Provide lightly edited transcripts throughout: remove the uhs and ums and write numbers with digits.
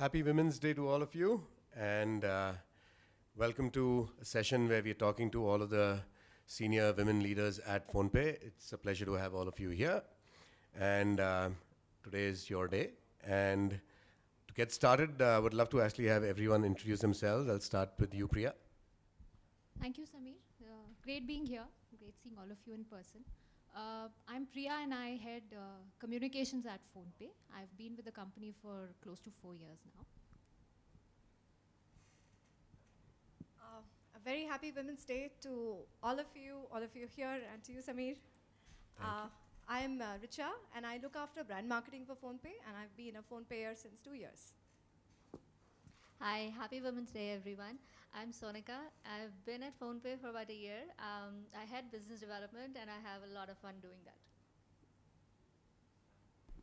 Happy Women's Day to all of you, and welcome to a session where we're talking to all of the senior women leaders at PhonePe. It's a pleasure to have all of you here, and today is your day. And to get started, I would love to actually have everyone introduce themselves. I'll start with you, Priya. Thank you, Sameer. Great being here. Great seeing all of you in person. I'm Priya and I head communications at PhonePe. I've been with the company for close to 4 years now. A very happy Women's Day to all of you here, and to you, Sameer. I'm Richa, and I look after brand marketing for PhonePe, and I've been a PhonePayer since 2 years. Hi, happy Women's Day, everyone. I'm Sonika. I've been at PhonePe for about a year. I head business development, and I have a lot of fun doing that.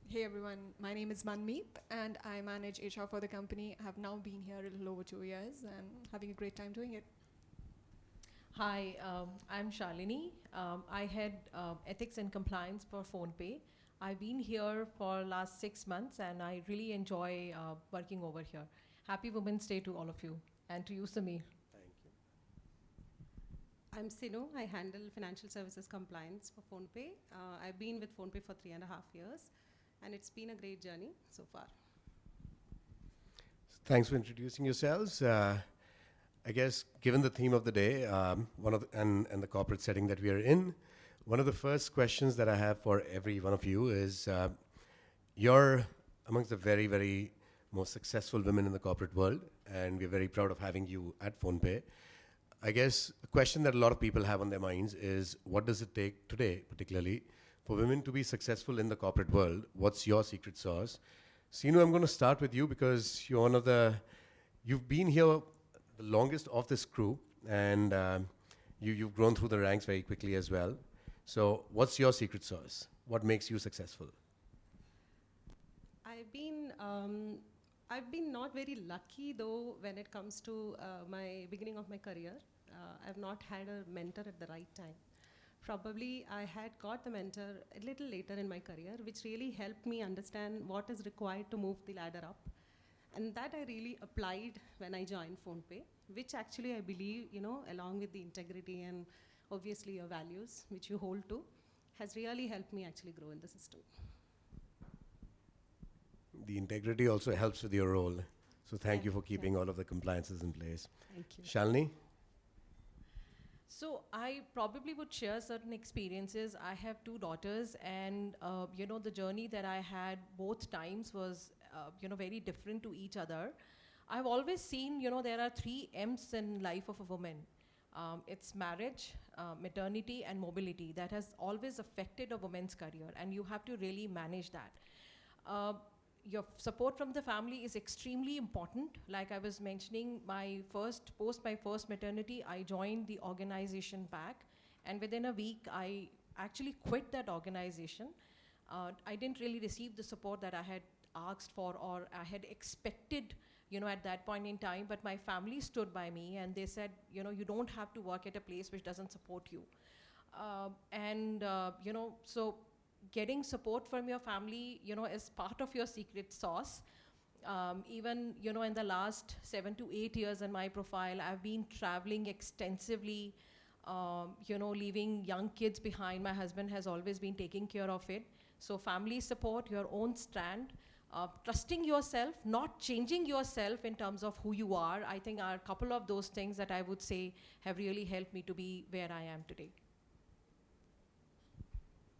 Hey everyone, my name is Manmeet and I manage HR for the company. I have now been here a little over 2 years and having a great time doing it. Hi, I'm Shalini. I head ethics and compliance for PhonePe. I've been here for last 6 months and I really enjoy working over here. Happy Women's Day to all of you and to you, Sameer. Thank you. I'm Sinu. I handle financial services compliance for PhonePe. I've been with PhonePe for 3.5 years, and it's been a great journey so far. Thanks for introducing yourselves. I guess, given the theme of the day, and the corporate setting that we are in, one of the first questions that I have for every one of you is, you're amongst the very, very most successful women in the corporate world, and we're very proud of having you at PhonePe. I guess a question that a lot of people have on their minds is, what does it take today, particularly, for women to be successful in the corporate world? What's your secret sauce? Sinu, I'm going to start with you because you've been here the longest of this crew, and you've grown through the ranks very quickly as well. So what's your secret sauce? What makes you successful? I've been not very lucky though when it comes to my beginning of my career. I've not had a mentor at the right time. Probably I had got the mentor a little later in my career, which really helped me understand what is required to move the ladder up. And that I really applied when I joined PhonePe, which actually I believe, along with the integrity and obviously your values, which you hold to, has really helped me actually grow in the system. The integrity also helps with your role. So thank you for keeping all of the compliances in place. Thank you. Shalini? So I probably would share certain experiences. I have 2 daughters, and the journey that I had both times was very different to each other. I've always seen there are 3 M's in life of a woman. It's marriage, maternity, and mobility. That has always affected a woman's career, and you have to really manage that. Your support from the family is extremely important. Like I was mentioning, post my first maternity, I joined the organization back, and within a week, I actually quit that organization. I didn't really receive the support that I had asked for or I had expected, at that point in time, but my family stood by me and they said, you don't have to work at a place which doesn't support you. So getting support from your family, is part of your secret sauce. Even, in the last 7 to 8 years in my profile, I've been traveling extensively, leaving young kids behind. My husband has always been taking care of it. So family support, your own stand, trusting yourself, not changing yourself in terms of who you are, I think are a couple of those things that I would say have really helped me to be where I am today.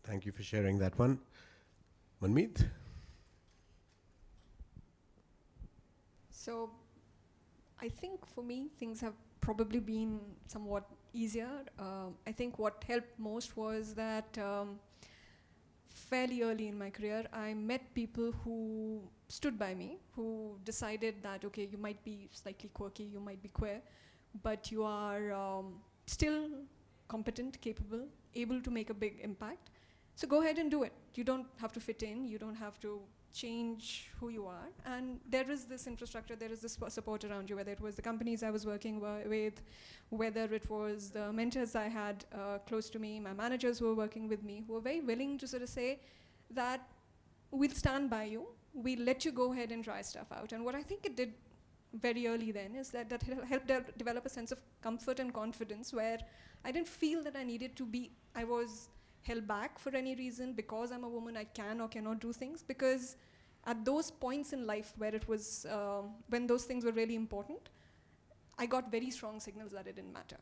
Thank you for sharing that one. Manmeet? So I think for me, things have probably been somewhat easier. I think what helped most was that fairly early in my career, I met people who stood by me, who decided that, okay, you might be slightly quirky, you might be queer, but you are still competent, capable, able to make a big impact. So go ahead and do it. You don't have to fit in, you don't have to change who you are. And there is this infrastructure, there is this support around you, whether it was the companies I was working with, whether it was the mentors I had close to me, my managers who were working with me, who were very willing to sort of say that we'll stand by you, we let you go ahead and try stuff out. And what I think it did very early then is that helped develop a sense of comfort and confidence where I didn't feel that I was held back for any reason because I'm a woman, I can or cannot do things. Because at those points in life where it was, when those things were really important, I got very strong signals that it didn't matter.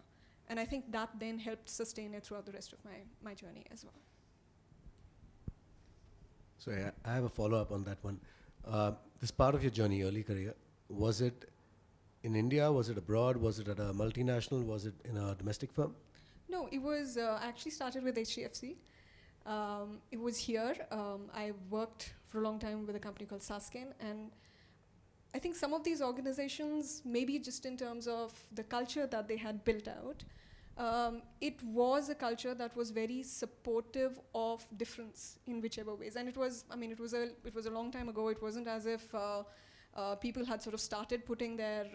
And I think that then helped sustain it throughout the rest of my journey as well. So yeah, I have a follow-up on that one. This part of your journey, early career, was it in India? Was it abroad? Was it at a multinational? Was it in a domestic firm? No, it was actually started with HDFC. It was here. I worked for a long time with a company called Sasken, and I think some of these organizations, maybe just in terms of the culture that they had built out, it was a culture that was very supportive of difference in whichever ways. And it was a long time ago. It wasn't as if people had sort of started putting their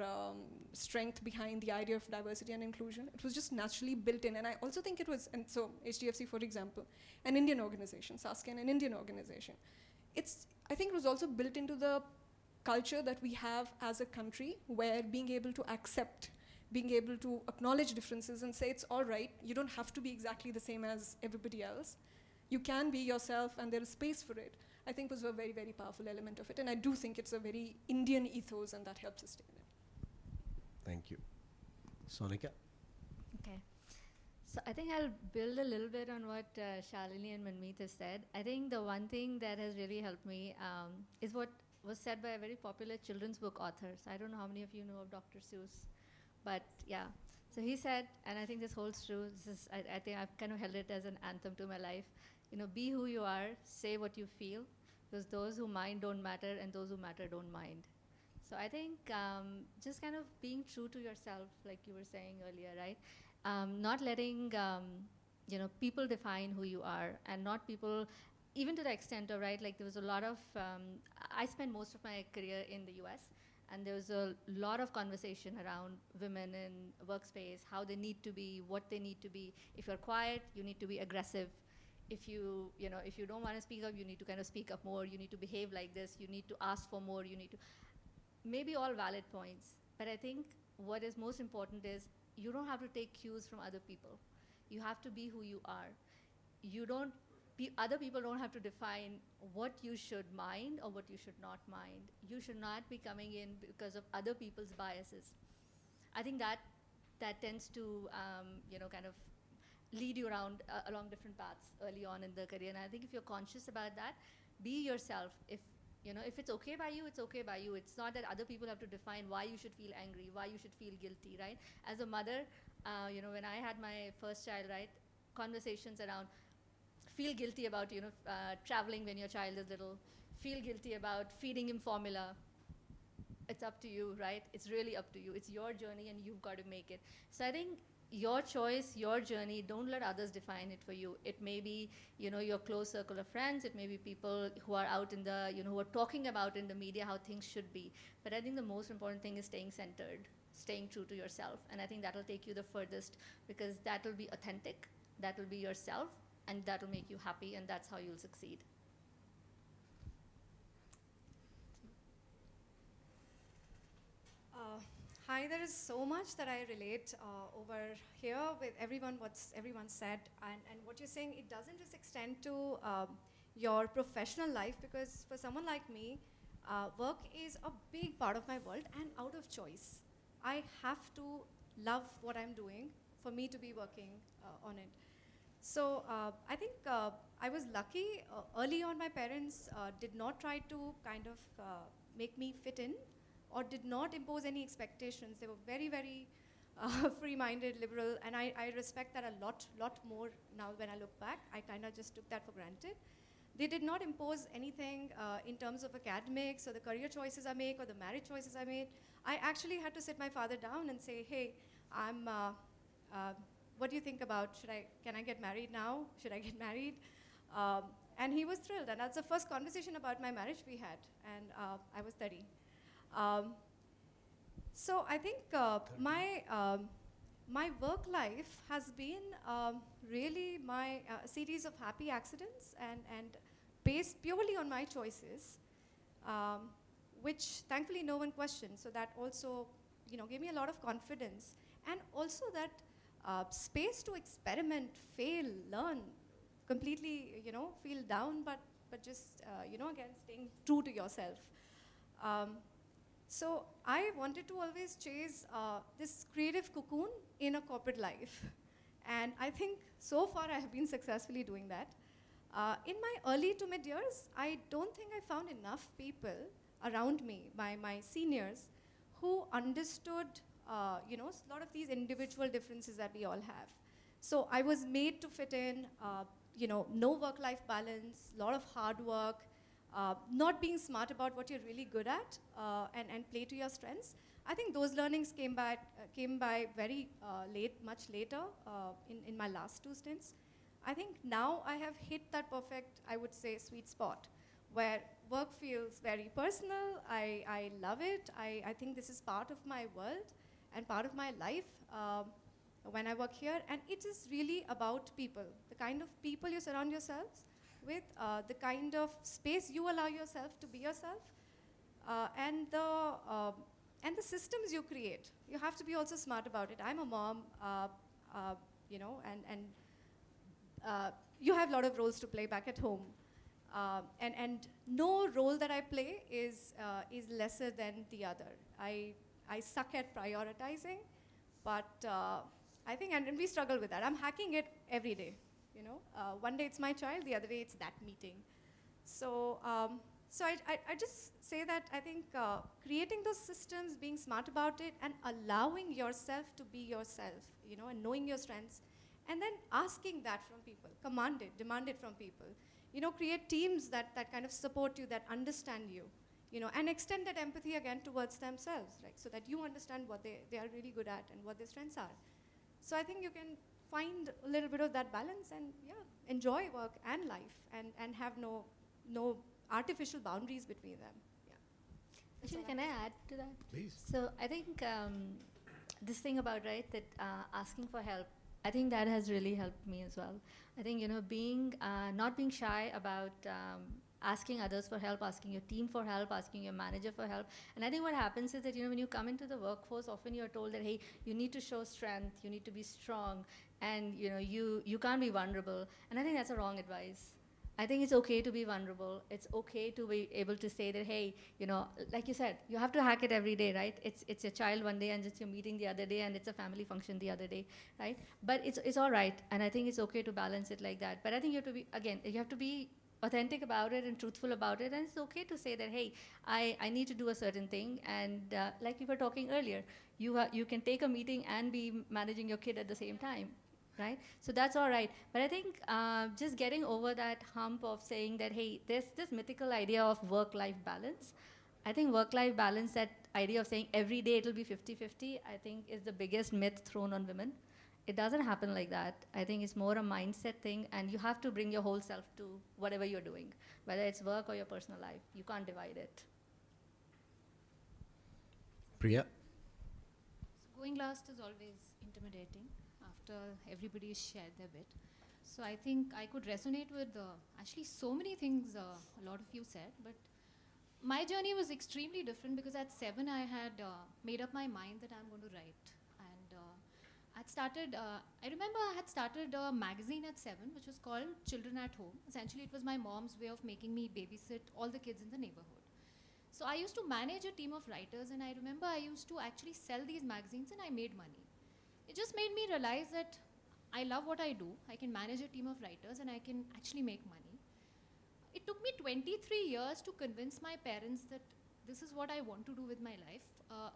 strength behind the idea of diversity and inclusion. It was just naturally built in. And I also think it was, and so HDFC, for example, an Indian organization, Sasken, an Indian organization. I think it was also built into the culture that we have as a country, where being able to accept, being able to acknowledge differences and say it's all right, you don't have to be exactly the same as everybody else. You can be yourself and there is space for it. I think was a very, very powerful element of it. And I do think it's a very Indian ethos and that helps sustain it. Thank you. Sonika? Okay. So I think I'll build a little bit on what Shalini and Manmeet have said. I think the one thing that has really helped me is what was said by a very popular children's book author. So I don't know how many of you know of Dr. Seuss, but yeah. So he said, and I think this holds true, I think I've kind of held it as an anthem to my life, be who you are, say what you feel, because those who mind don't matter and those who matter don't mind. So I think just kind of being true to yourself, like you were saying earlier, right? Not letting people define who you are, and not people, even to the extent of, right, like there was a lot of, I spent most of my career in the US, and there was a lot of conversation around women in workspace, how they need to be, what they need to be. If you're quiet, you need to be aggressive. If you don't want to speak up, you need to kind of speak up more. You need to behave like this. You need to ask for more. You need to, maybe all valid points. But I think what is most important is you don't have to take cues from other people. You have to be who you are. Other people don't have to define what you should mind or what you should not mind. You should not be coming in because of other people's biases. I think that tends to, kind of lead you around along different paths early on in the career. And I think if you're conscious about that, be yourself. If it's okay by you, it's okay by you. It's not that other people have to define why you should feel angry, why you should feel guilty, right? As a mother, when I had my first child, right, conversations around feel guilty about, traveling when your child is little, feel guilty about feeding him formula. It's up to you, right? It's really up to you. It's your journey and you've got to make it. So I think your choice, your journey, don't let others define it for you. It may be, your close circle of friends. It may be people who are out in the, who are talking about in the media how things should be. But I think the most important thing is staying centered, staying true to yourself. And I think that'll take you the furthest, because that'll be authentic, that'll be yourself, and that'll make you happy, and that's how you'll succeed. Hi, there is so much that I relate over here with what's everyone said, and what you're saying, it doesn't just extend to your professional life, because for someone like me, work is a big part of my world and out of choice. I have to love what I'm doing for me to be working on it. So I think I was lucky. Early on, my parents did not try to kind of make me fit in, or did not impose any expectations. They were very, very free-minded, liberal, and I respect that a lot more now when I look back. I kind of just took that for granted. They did not impose anything in terms of academics or the career choices I make or the marriage choices I made. I actually had to sit my father down and say, hey, what do you think about, can I get married now? Should I get married? And he was thrilled, and that's the first conversation about my marriage we had, and I was 30. So I think my work life has been really a series of happy accidents and based purely on my choices. which thankfully no one questioned. So that also, gave me a lot of confidence, and also that space to experiment, fail, learn, completely, feel down, but just, again, staying true to yourself. Um, so I wanted to always chase this creative cocoon in a corporate life. And I think so far I have been successfully doing that. In my early to mid years, I don't think I found enough people around me, my seniors, who understood, a lot of these individual differences that we all have. So I was made to fit in, no work-life balance, a lot of hard work, not being smart about what you're really good at, and play to your strengths. I think those learnings came by very much later in my last 2 stints. I think now I have hit that perfect, I would say, sweet spot, where work feels very personal. I love it. I think this is part of my world and part of my life when I work here. And it is really about people, the kind of people you surround yourselves with, the kind of space you allow yourself to be yourself, and the systems you create. You have to be also smart about it. I'm a mom, and you have a lot of roles to play back at home. And no role that I play is lesser than the other. I suck at prioritizing, but I think, and we struggle with that. I'm hacking it every day. One day it's my child, the other day it's that meeting. So I just say that I think creating those systems, being smart about it, and allowing yourself to be yourself, and knowing your strengths, and then asking that from people, demand it from people. Create teams that kind of support you, that understand you, and extend that empathy again towards themselves, right? So that you understand what they are really good at and what their strengths are. So I think you can find a little bit of that balance and, enjoy work and life, and have no artificial boundaries between them. Yeah. Actually, can I add to that? Please. So I think this thing about, right, that asking for help, I think that has really helped me as well. I think, being not being shy about asking others for help, asking your team for help, asking your manager for help. And I think what happens is that, when you come into the workforce, often you're told that, hey, you need to show strength, you need to be strong, and you can't be vulnerable. And I think that's a wrong advice. I think it's okay to be vulnerable. It's okay to be able to say that, hey, like you said, you have to hack it every day, right? It's your child one day, and it's your meeting the other day, and it's a family function the other day, right? But it's all right, and I think it's okay to balance it like that. But I think you have to be authentic about it and truthful about it, and it's okay to say that, hey, I need to do a certain thing, and like we were talking earlier, you can take a meeting and be managing your kid at the same time, right? So that's all right. But I think just getting over that hump of saying that, hey, there's this mythical idea of work-life balance. I think work-life balance, that idea of saying every day it'll be 50-50, I think is the biggest myth thrown on women. It doesn't happen like that. I think it's more a mindset thing, and you have to bring your whole self to whatever you're doing, whether it's work or your personal life. You can't divide it. Priya? So going last is always intimidating after everybody's shared their bit. So I think I could resonate with actually so many things a lot of you said, but my journey was extremely different because at 7 I had made up my mind that I'm going to write. And I remember I had started a magazine at 7 which was called Children at Home. Essentially it was my mom's way of making me babysit all the kids in the neighborhood. So I used to manage a team of writers, and I remember I used to actually sell these magazines and I made money. It just made me realize that I love what I do. I can manage a team of writers and I can actually make money. It took me 23 years to convince my parents that this is what I want to do with my life.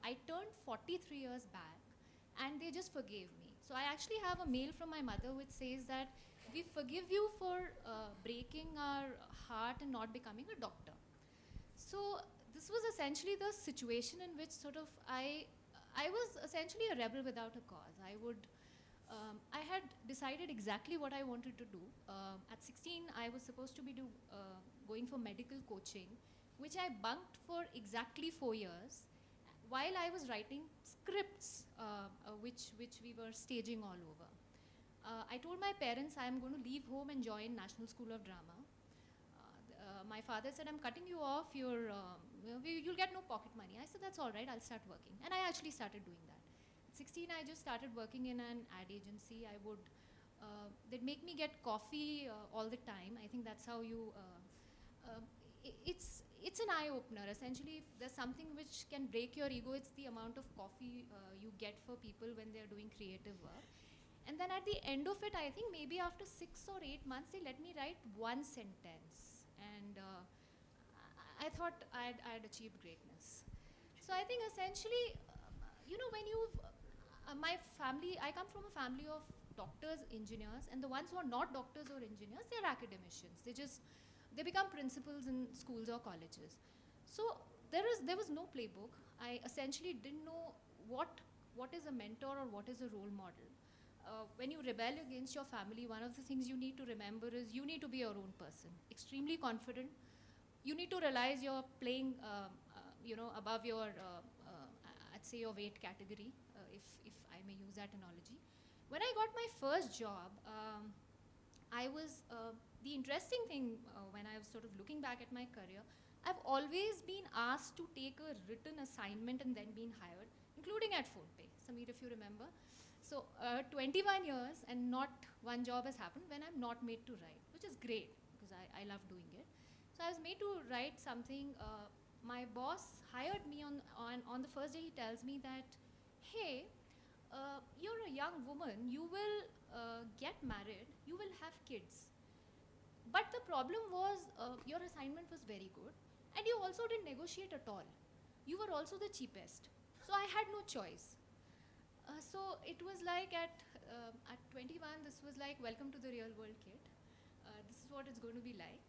I turned 43 years back and they just forgave me. So I actually have a mail from my mother which says that we forgive you for breaking our heart and not becoming a doctor. So this was essentially the situation in which sort of I was essentially a rebel without a cause. I had decided exactly what I wanted to do. At 16, I was supposed to be going for medical coaching, which I bunked for exactly 4 years, while I was writing scripts, which we were staging all over. I told my parents I am going to leave home and join National School of Drama. my father said, I'm cutting you off, you'll get no pocket money. I said, that's all right, I'll start working. And I actually started doing that. At 16, I just started working in an ad agency. They'd make me get coffee all the time. I think that's how it's an eye-opener. Essentially, if there's something which can break your ego, it's the amount of coffee you get for people when they're doing creative work. And then at the end of it, I think maybe after 6 or 8 months, they let me write one sentence. And I thought I'd achieved greatness. So I think essentially, when you've, my family, I come from a family of doctors, engineers, and the ones who are not doctors or engineers, they're academicians. They become principals in schools or colleges. So there was no playbook. I essentially didn't know what is a mentor or what is a role model. When you rebel against your family, one of the things you need to remember is you need to be your own person, extremely confident. You need to realize you're playing, above your, I'd say your weight category, if I may use that analogy. When I got my first job, the interesting thing when I was sort of looking back at my career, I've always been asked to take a written assignment and then been hired, including at PhonePe. Sameer, if you remember. So 21 years and not one job has happened when I'm not made to write, which is great because I love doing it. So I was made to write something. My boss hired me on the first day. He tells me that, hey, you're a young woman, you will get married, you will have kids. But the problem was your assignment was very good and you also didn't negotiate at all. You were also the cheapest. So I had no choice. So it was like at 21, this was like, welcome to the real world, kid. This is what it's going to be like.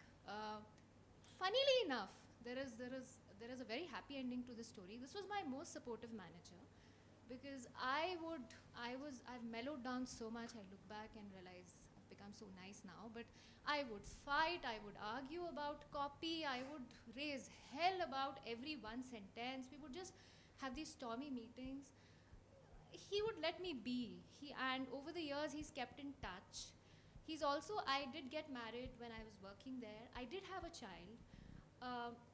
Funnily enough, there is a very happy ending to the story. This was my most supportive manager because I've mellowed down so much. I look back and realize I've become so nice now, but I would fight, I would argue about copy, I would raise hell about every one sentence. We would just have these stormy meetings. He would let me be. And over the years, he's kept in touch. I did get married when I was working there. I did have a child.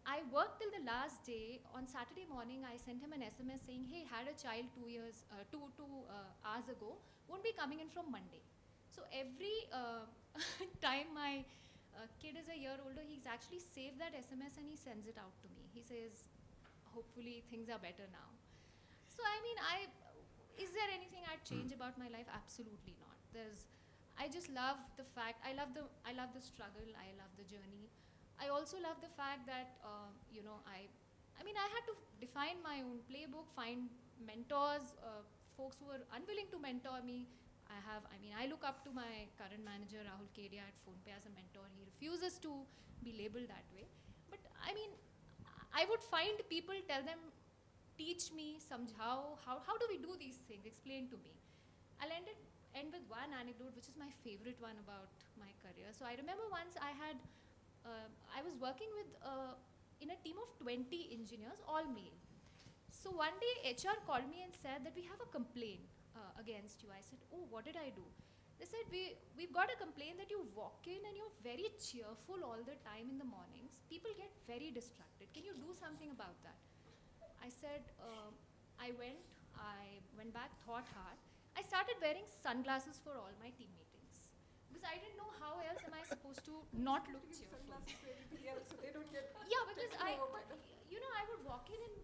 I worked till the last day. On Saturday morning, I sent him an SMS saying, hey, had a child 2 hours ago, won't be coming in from Monday. So every time my kid is a year older, he's actually saved that SMS and he sends it out to me. He says, hopefully things are better now. So I mean, is there anything I'd change about my life? Absolutely not. I just love the fact, I love the struggle, I love the journey. I also love the fact that, I had to define my own playbook, find mentors, folks who were unwilling to mentor me. I look up to my current manager, Rahul Kedia at PhonePe as a mentor. He refuses to be labeled that way. But I would find people, tell them, teach me, samjhao, how do we do these things, explain to me. I'll end with one anecdote, which is my favorite one about my career. So I remember once I was working in a team of 20 engineers, all male. So one day HR called me and said that we have a complaint against you. I said, oh, what did I do? They said, we've got a complaint that you walk in and you're very cheerful all the time in the mornings. People get very distracted. Can you do something about that? I said, I went back, thought hard. I started wearing sunglasses for all my team meetings because I didn't know how else am I supposed to not look cheerful. Sunglasses for everybody else, so they don't get. Yeah, because I would walk in and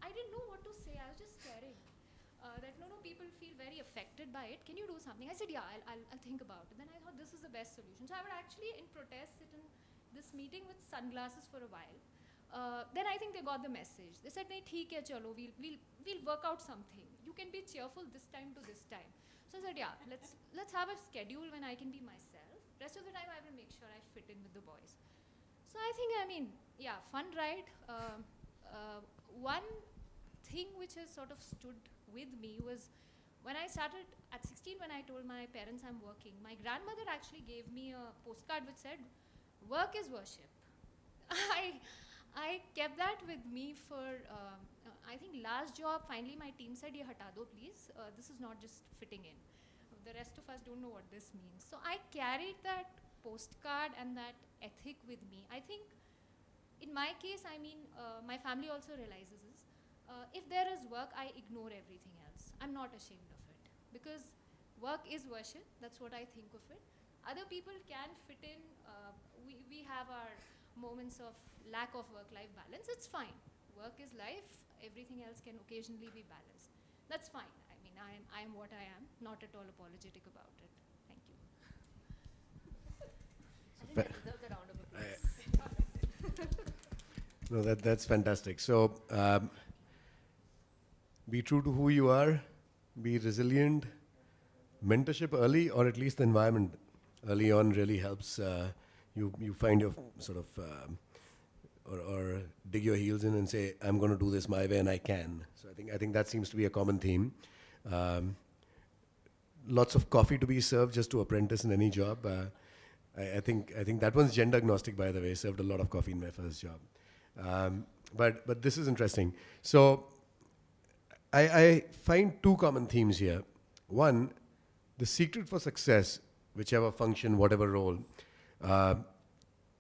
I didn't know what to say. I was just staring. That no, people feel very affected by it. Can you do something? I said, yeah, I'll think about it. Then I thought this is the best solution. So I would actually, in protest, sit in this meeting with sunglasses for a while. Then I think they got the message. They said, "Nahi, theek hai, chalo, we'll work out something. You can be cheerful this time to this time." So I said, yeah, let's have a schedule when I can be myself. Rest of the time I will make sure I fit in with the boys. So I think, fun ride. One thing which has sort of stood with me was when I started at 16, when I told my parents I'm working, my grandmother actually gave me a postcard which said, "Work is worship." I kept that with me for, I think last job, finally my team said, "Ye hata do please, this is not just fitting in. The rest of us don't know what this means." So I carried that postcard and that ethic with me. I think in my case, I mean, my family also realizes this. If there is work, I ignore everything else. I'm not ashamed of it because work is worship. That's what I think of it. Other people can fit in. We have our moments of lack of work-life balance. It's fine. Work is life. Everything else can occasionally be balanced. That's fine. I mean, I'm what I am. Not at all apologetic about it. Thank you. I think I deserve the round of applause. No, that's fantastic. So, be true to who you are, be resilient. Mentorship early, or at least the environment early on, really helps you find your sort of or dig your heels in and say, I'm going to do this my way and I can. So I think that seems to be a common theme. Lots of coffee to be served just to apprentice in any job. I think that one's gender agnostic, by the way. Served a lot of coffee in my first job. But this is interesting. So I find two common themes here. One, the secret for success, whichever function, whatever role,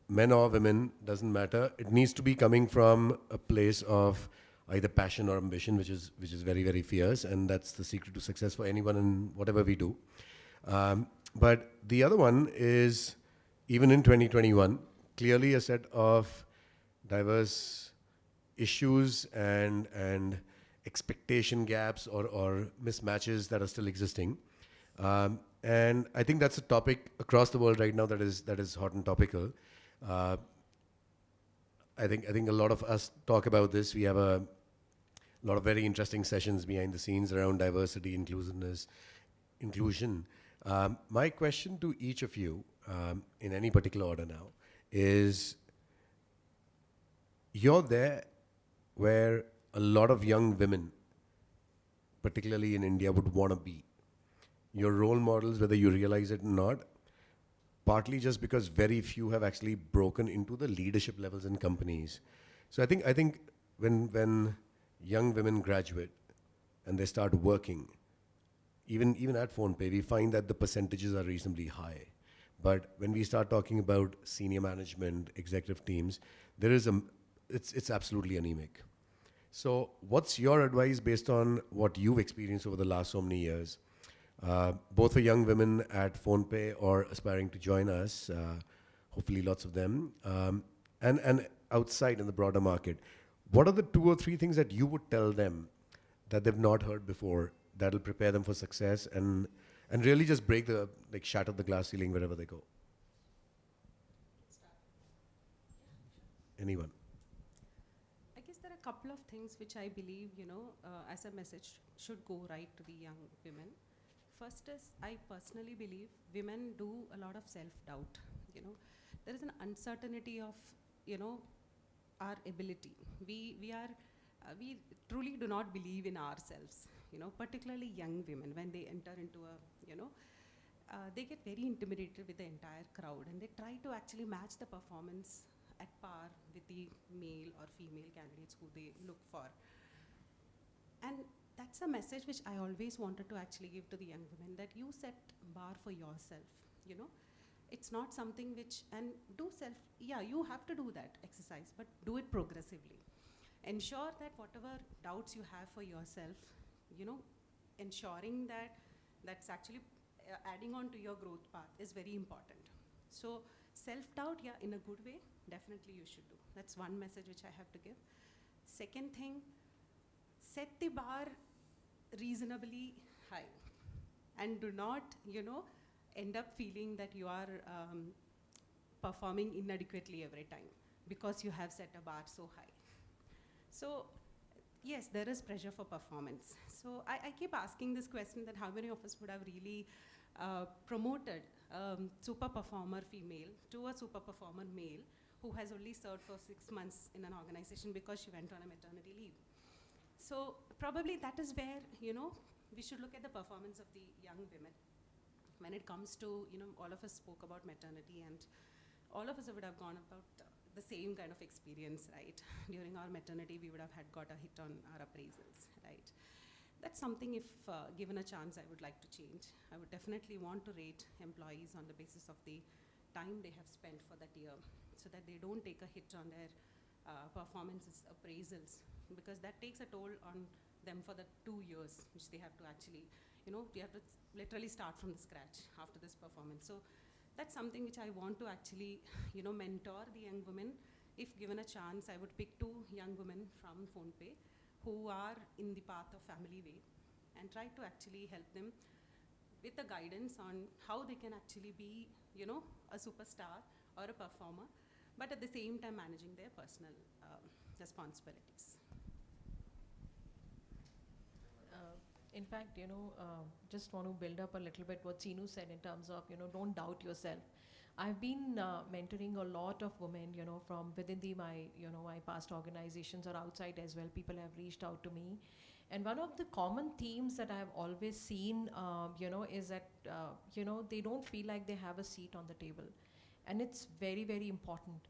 men or women, doesn't matter. It needs to be coming from a place of either passion or ambition, which is very, very fierce, and that's the secret to success for anyone in whatever we do. But the other one is, even in 2021, clearly a set of diverse issues and expectation gaps or mismatches that are still existing. And I think that's a topic across the world right now that is hot and topical. I think a lot of us talk about this. We have a lot of very interesting sessions behind the scenes around diversity, inclusiveness, inclusion. My question to each of you, in any particular order now, is you're there where a lot of young women, particularly in India, would want to be. Your role models, whether you realize it or not, partly just because very few have actually broken into the leadership levels in companies. So I think when young women graduate and they start working, even at PhonePe, we find that the percentages are reasonably high. But when we start talking about senior management, executive teams, it's absolutely anemic. So what's your advice based on what you've experienced over the last so many years? Both for young women at PhonePe or aspiring to join us, hopefully lots of them, and outside in the broader market. What are the 2 or 3 things that you would tell them that they've not heard before that'll prepare them for success and really just shatter the glass ceiling wherever they go? Anyone? I guess there are a couple of things which I believe, as a message should go right to the young women. First is, I personally believe women do a lot of self-doubt. There is an uncertainty of, our ability. We truly do not believe in ourselves. Particularly young women, when they enter into they get very intimidated with the entire crowd, and they try to actually match the performance at par with the male or female candidates who they look for. And that's a message which I always wanted to actually give to the young women, that you set bar for yourself. It's not something which, and you have to do that exercise, but do it progressively. Ensure that whatever doubts you have for yourself, ensuring that that's actually adding on to your growth path is very important. So self-doubt, in a good way, definitely you should do. That's one message which I have to give. Second thing, set the bar reasonably high, and do not, end up feeling that you are performing inadequately every time because you have set a bar so high. So yes, there is pressure for performance. So I keep asking this question, that how many of us would have really promoted super performer female to a super performer male who has only served for 6 months in an organization because she went on a maternity leave. So probably that is where, we should look at the performance of the young women. When it comes to, all of us spoke about maternity, and all of us would have gone about the same kind of experience, right? During our maternity, we would have got a hit on our appraisals, right? That's something, if given a chance, I would like to change. I would definitely want to rate employees on the basis of the time they have spent for that year, so that they don't take a hit on their performances appraisals, because that takes a toll on them for the 2 years, which they have to actually, you have to literally start from the scratch after this performance. So that's something which I want to actually, mentor the young women. If given a chance, I would pick 2 young women from PhonePe who are in the path of Family Way and try to actually help them with the guidance on how they can actually be, a superstar or a performer, but at the same time managing their personal responsibilities. In fact, just want to build up a little bit what Seenu said in terms of, don't doubt yourself. I've been mentoring a lot of women, from within my past organizations or outside as well. People have reached out to me. And one of the common themes that I've always seen, is that, they don't feel like they have a seat on the table. And it's very, very important.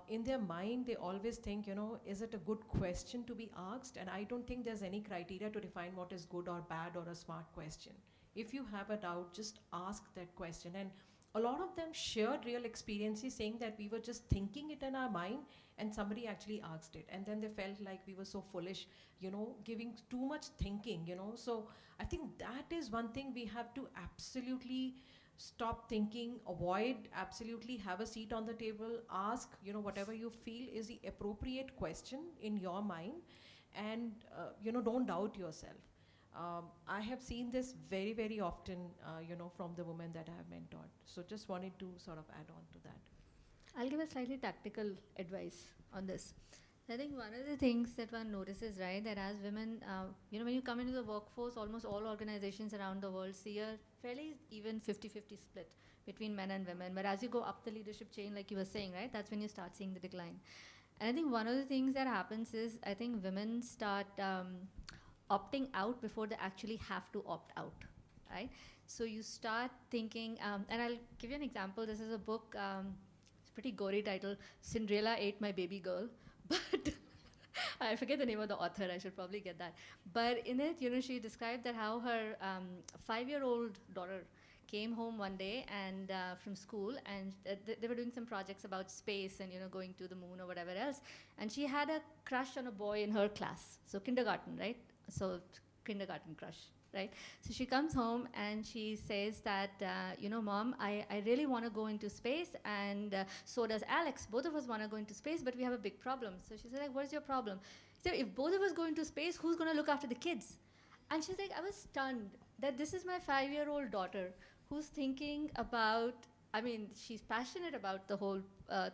In their mind, they always think, is it a good question to be asked? And I don't think there's any criteria to define what is good or bad or a smart question. If you have a doubt, just ask that question. And a lot of them shared real experiences saying that we were just thinking it in our mind and somebody actually asked it. And then they felt like we were so foolish, giving too much thinking, So I think that is one thing we have to absolutely stop thinking, avoid, absolutely have a seat on the table, ask, whatever you feel is the appropriate question in your mind, and, don't doubt yourself. I have seen this very, very often, from the women that I have mentored. So just wanted to sort of add on to that. I'll give a slightly tactical advice on this. I think one of the things that one notices, right, that as women, when you come into the workforce, almost all organizations around the world see a fairly even 50-50 split between men and women. But as you go up the leadership chain, like you were saying, right, that's when you start seeing the decline. And I think one of the things that happens is, I think women start opting out before they actually have to opt out, right? So you start thinking, and I'll give you an example. This is a book, it's a pretty gory title, Cinderella Ate My Baby Girl. But I forget the name of the author, I should probably get that. But in it, she described that how her 5-year-old daughter came home one day and from school, and they were doing some projects about space and going to the moon or whatever else. And she had a crush on a boy in her class, so kindergarten, right? So kindergarten crush. Right? So she comes home and she says that, Mom, I really want to go into space, and so does Alex. Both of us want to go into space, but we have a big problem. So she said, like, what's your problem? So if both of us go into space, who's going to look after the kids? And she's like, I was stunned that this is my 5-year-old daughter who's thinking about, she's passionate about the whole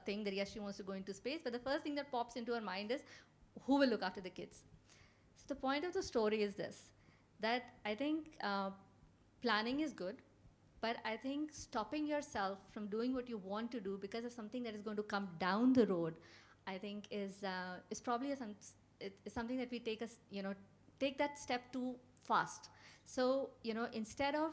thing that, yes, she wants to go into space, but the first thing that pops into her mind is, who will look after the kids? So the point of the story is this, that I think planning is good, but I think stopping yourself from doing what you want to do because of something that is going to come down the road, I think is probably something that we take that step too fast. So, instead of,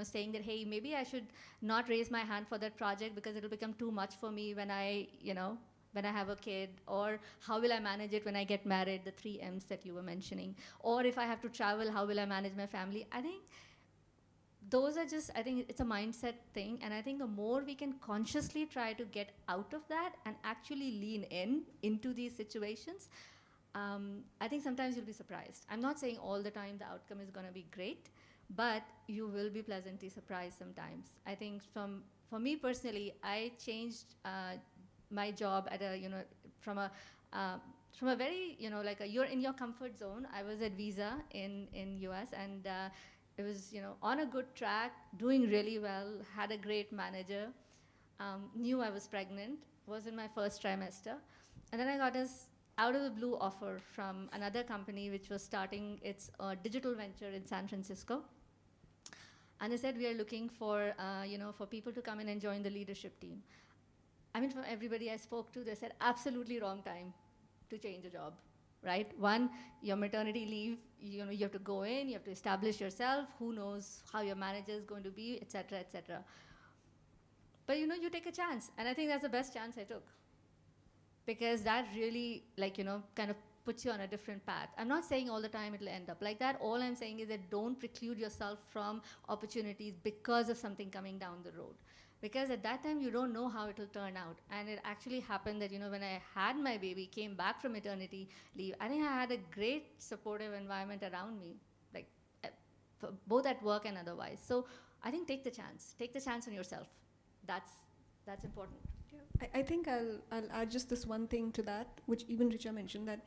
saying that, hey, maybe I should not raise my hand for that project because it'll become too much for me when I have a kid, or how will I manage it when I get married, the 3 M's that you were mentioning, or if I have to travel, how will I manage my family? I think those are just, I think it's a mindset thing, and I think the more we can consciously try to get out of that and actually lean into these situations, I think sometimes you'll be surprised. I'm not saying all the time the outcome is going to be great, but you will be pleasantly surprised sometimes. I think for me personally, I changed my job at from a very, you're in your comfort zone. I was at Visa in US, and it was, on a good track, doing really well, had a great manager, knew I was pregnant, was in my first trimester, and then I got this out of the blue offer from another company which was starting its digital venture in San Francisco. And they said, we are looking for, for people to come in and join the leadership team. From everybody I spoke to, they said, absolutely wrong time to change a job, right? One, your maternity leave, you have to go in, you have to establish yourself, who knows how your manager is going to be, et cetera, et cetera. But you take a chance, and I think that's the best chance I took. Because that really, kind of puts you on a different path. I'm not saying all the time it'll end up like that. All I'm saying is that don't preclude yourself from opportunities because of something coming down the road. because at that time you don't know how it'll turn out. And it actually happened that, when I had my baby, came back from maternity leave, I think I had a great supportive environment around me, like both at work and otherwise. So I think take the chance on yourself. That's important. I think I'll add just this one thing to that, which even Richa mentioned, that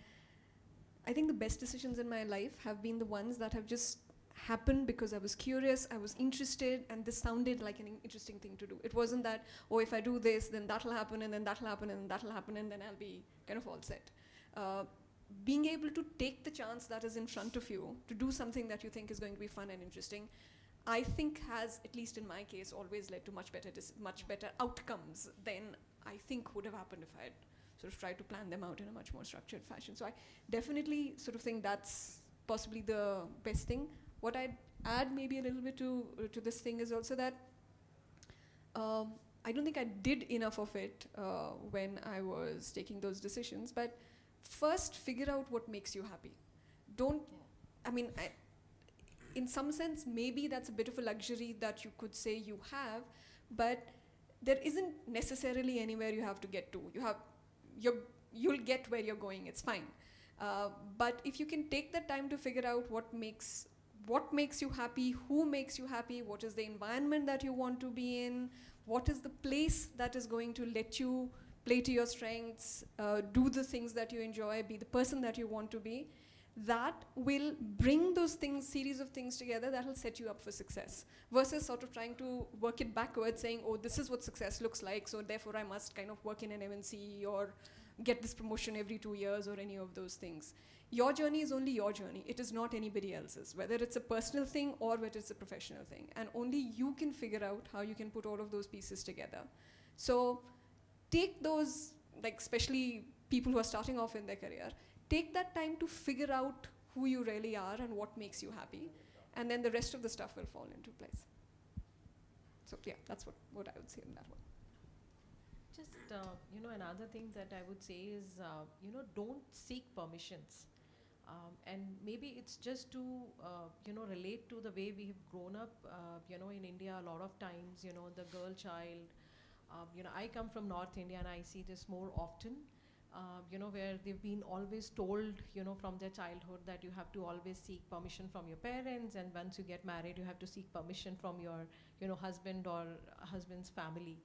I think the best decisions in my life have been the ones that have just happened because I was curious, I was interested, and this sounded like an interesting thing to do. It wasn't that, oh, if I do this, then that'll happen, and then that'll happen, and then that'll happen, and then I'll be kind of all set. Being able to take the chance that is in front of you to do something that you think is going to be fun and interesting, I think has, at least in my case, always led to much better outcomes than I think would have happened if I had sort of tried to plan them out in a much more structured fashion. So I definitely sort of think that's possibly the best thing. What I'd add maybe a little bit to this thing is also that I don't think I did enough of it when I was taking those decisions, but first figure out what makes you happy. In some sense, maybe that's a bit of a luxury that you could say you have, but there isn't necessarily anywhere you have to get to. You'll get where you're going, it's fine. But if you can take the time to figure out what makes you happy, who makes you happy, what is the environment that you want to be in, what is the place that is going to let you play to your strengths, do the things that you enjoy, be the person that you want to be, that will bring those series of things together that will set you up for success, versus sort of trying to work it backwards, saying, oh, this is what success looks like, so therefore I must kind of work in an MNC or get this promotion every 2 years or any of those things. Your journey is only your journey. It is not anybody else's, whether it's a personal thing or whether it's a professional thing. And only you can figure out how you can put all of those pieces together. So take those, like especially people who are starting off in their career, take that time to figure out who you really are and what makes you happy. And then the rest of the stuff will fall into place. So yeah, that's what I would say on that one. Just, another thing that I would say is, don't seek permissions. And maybe it's just to, relate to the way we have grown up, in India a lot of times, the girl child. I come from North India and I see this more often, where they've been always told, from their childhood that you have to always seek permission from your parents, and once you get married, you have to seek permission from your, husband or husband's family.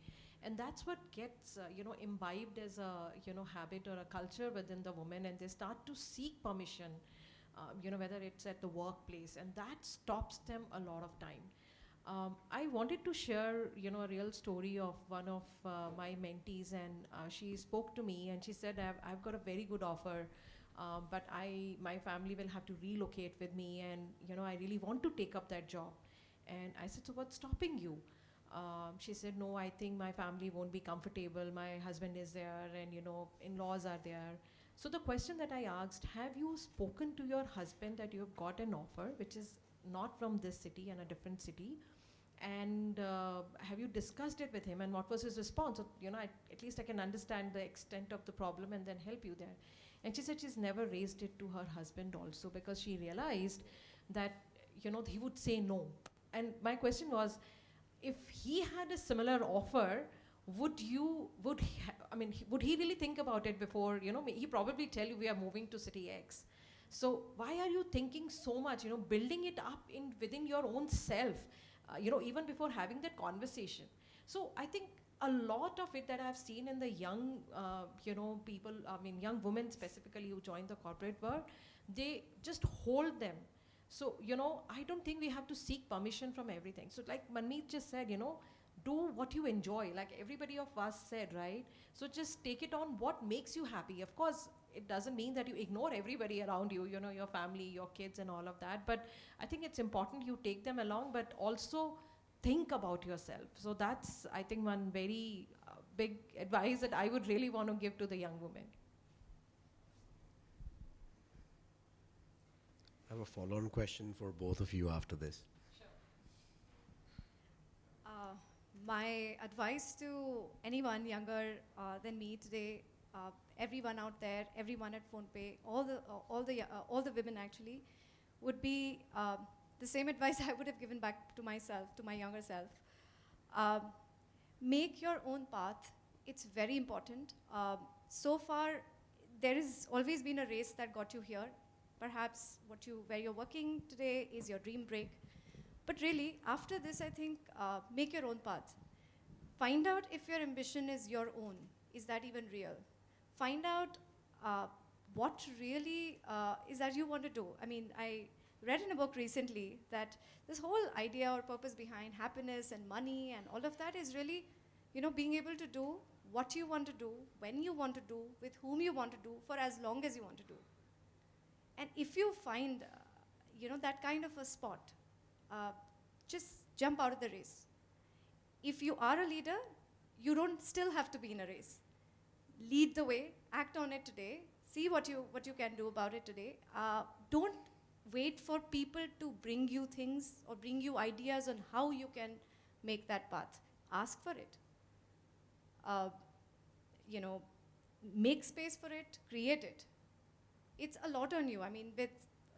And that's what gets, imbibed as a, habit or a culture within the woman, and they start to seek permission, whether it's at the workplace, and that stops them a lot of time. I wanted to share, a real story of one of my mentees, and she spoke to me and she said, I've got a very good offer, but my family will have to relocate with me, and I really want to take up that job. And I said, so what's stopping you? She said, no, I think my family won't be comfortable. My husband is there, and in-laws are there. So the question that I asked, have you spoken to your husband that you have got an offer which is not from this city and a different city? And have you discussed it with him, and what was his response? So, at least I can understand the extent of the problem and then help you there. And she said she's never raised it to her husband also, because she realized that, he would say no. And my question was, if he had a similar offer, would he really think about it before, he probably tell you we are moving to city X. So why are you thinking so much, building it up within your own self, even before having that conversation? So I think a lot of it that I've seen in the young, people, young women specifically who join the corporate world, they just hold them. So, I don't think we have to seek permission from everything. So like Manmeet just said, do what you enjoy, like everybody of us said, right? So just take it on what makes you happy. Of course, it doesn't mean that you ignore everybody around you, your family, your kids and all of that. But I think it's important you take them along, but also think about yourself. So that's, I think, one very big advice that I would really want to give to the young women. I have a follow-on question for both of you after this. My advice to anyone younger than me today, everyone out there, everyone at PhonePe, all the women actually, would be the same advice I would have given back to myself, to my younger self. make your own path. It's very important. So far, there has always been a race that got you here. Perhaps where you're working today is your dream break. But really, after this, I think make your own path. Find out if your ambition is your own. Is that even real? Find out what really is that you want to do. I mean, I read in a book recently that this whole idea or purpose behind happiness and money and all of that is really, being able to do what you want to do, when you want to do, with whom you want to do, for as long as you want to do. And if you find, that kind of a spot, just jump out of the race. If you are a leader, you don't still have to be in a race. Lead the way, act on it today, see what you can do about it today. Don't wait for people to bring you things or bring you ideas on how you can make that path. Ask for it. Make space for it, create it. It's a lot on you. I mean, with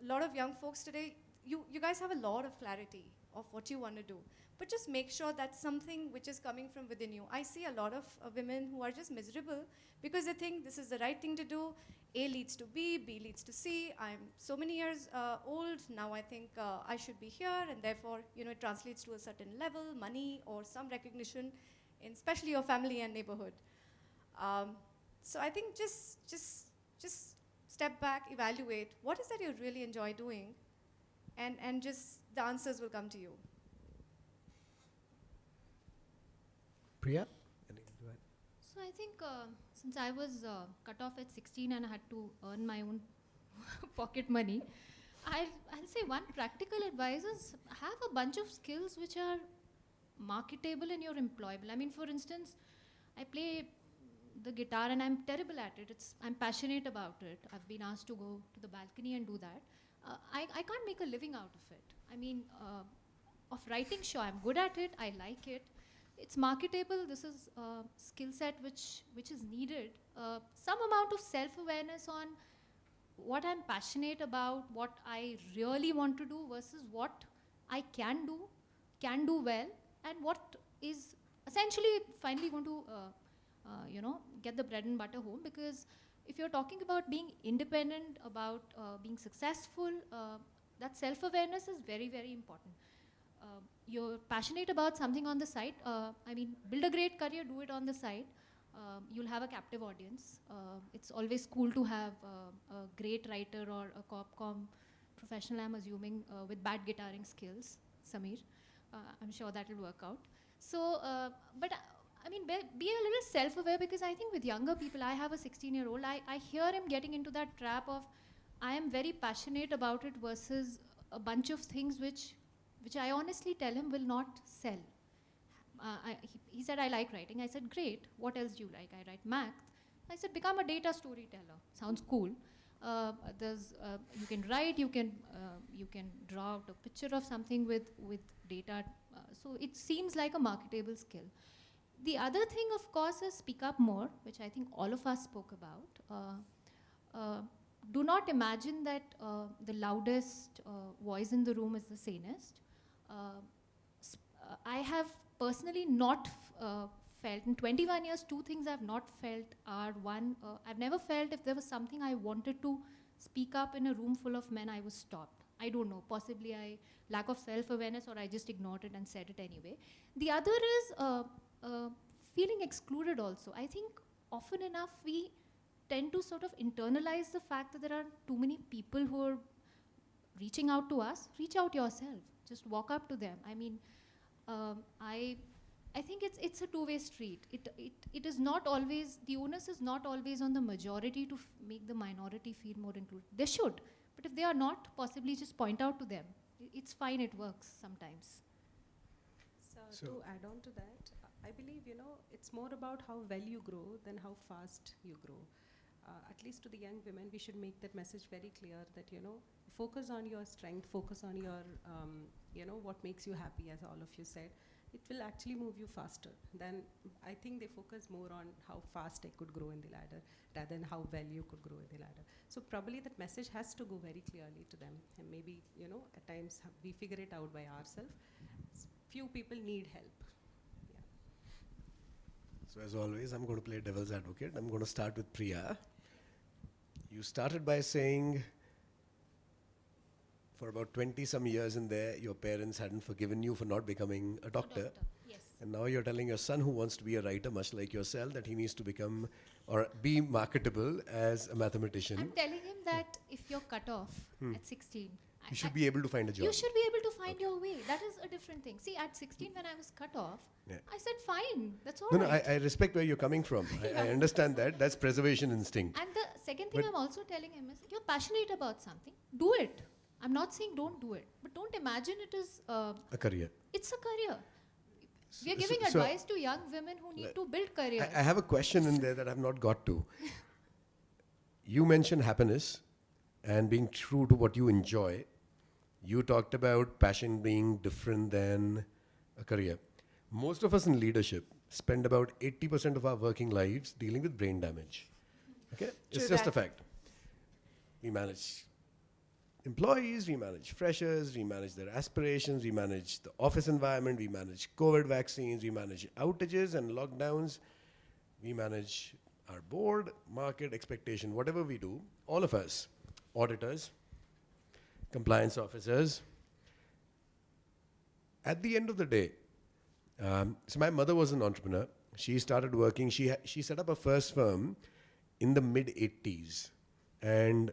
a lot of young folks today, you guys have a lot of clarity of what you want to do. But just make sure that's something which is coming from within you. I see a lot of women who are just miserable because they think this is the right thing to do. A leads to B, B leads to C. I'm so many years old, now I think I should be here, and therefore, it translates to a certain level, money, or some recognition, in especially your family and neighborhood. So I think just step back, evaluate, what is that you really enjoy doing, and just the answers will come to you. Priya? So I think since I was cut off at 16 and I had to earn my own pocket money, I'll say one practical advice is have a bunch of skills which are marketable and you're employable. I mean, for instance, I play the guitar and I'm terrible at it. I'm passionate about it. I've been asked to go to the balcony and do that. I can't make a living out of it. I mean, of writing, sure, I'm good at it. I like it. It's marketable. This is a skill set which is needed. Some amount of self-awareness on what I'm passionate about, what I really want to do versus what I can do well, and what is essentially finally going to, get the bread and butter home. Because if you're talking about being independent, about being successful, that self-awareness is very, very important. You're passionate about something on the side. Build a great career, do it on the side. You'll have a captive audience. It's always cool to have a great writer or a corp-com professional, I'm assuming, with bad guitaring skills, Sameer. I'm sure that will work out. So, be a little self-aware, because I think with younger people, I have a 16-year-old, I hear him getting into that trap of, I am very passionate about it versus a bunch of things which I honestly tell him will not sell. He said, I like writing. I said, great. What else do you like? I write math. I said, become a data storyteller. Sounds cool. You can write, you can draw out a picture of something with data. So it seems like a marketable skill. The other thing, of course, is speak up more, which I think all of us spoke about. Do not imagine that the loudest voice in the room is the sanest. I have personally not felt, in 21 years, two things I've not felt are, one, I've never felt if there was something I wanted to speak up in a room full of men, I was stopped. I don't know, possibly lack of self-awareness, or I just ignored it and said it anyway. The other is feeling excluded also. I think often enough we tend to sort of internalize the fact that there are too many people who are reaching out to us. Reach out yourself. Just walk up to them. I mean, I think it's a two-way street. It is not always, the onus is not always on the majority to make the minority feel more included. They should, but if they are not, possibly just point out to them. It's fine, it works sometimes. So to add on to that, I believe, it's more about how well you grow than how fast you grow. At least to the young women, we should make that message very clear that, focus on your strength, focus on your, what makes you happy, as all of you said. It will actually move you faster. Then I think they focus more on how fast I could grow in the ladder rather than how well you could grow in the ladder. So probably that message has to go very clearly to them. And maybe, at times we figure it out by ourselves. Few people need help. Yeah. So as always, I'm going to play devil's advocate. I'm going to start with Priya. You started by saying for about 20 some years in there, your parents hadn't forgiven you for not becoming a doctor. Yes. And now you're telling your son who wants to be a writer, much like yourself, that he needs to become or be marketable as a mathematician. I'm telling him that if you're cut off at 16, You should be able to find a job. you should be able to find your way. That is a different thing. See, at 16 when I was cut off, Yeah. I said fine, that's all No, right. I respect where you're coming from. I understand that. That's preservation instinct. And the second thing But- I'm also telling him is, you're passionate about something, do it. I'm not saying don't do it, but don't imagine it is, A career. it's a career. We are So- giving so advice to young women who need to build careers. I have a question in there that I've not got to. You mentioned happiness and being true to what you enjoy. You talked about passion being different than a career. Most of us in leadership spend about 80% of our working lives dealing with brain damage. Okay? It's True just a that. fact. We manage employees, we manage freshers, we manage their aspirations, we manage the office environment, we manage COVID vaccines, we manage outages and lockdowns, we manage our board, market, expectation, whatever we do, all of us, auditors, compliance officers. At the end of the day, so my mother was an entrepreneur. She started working, she set up her first firm in the mid 80s. And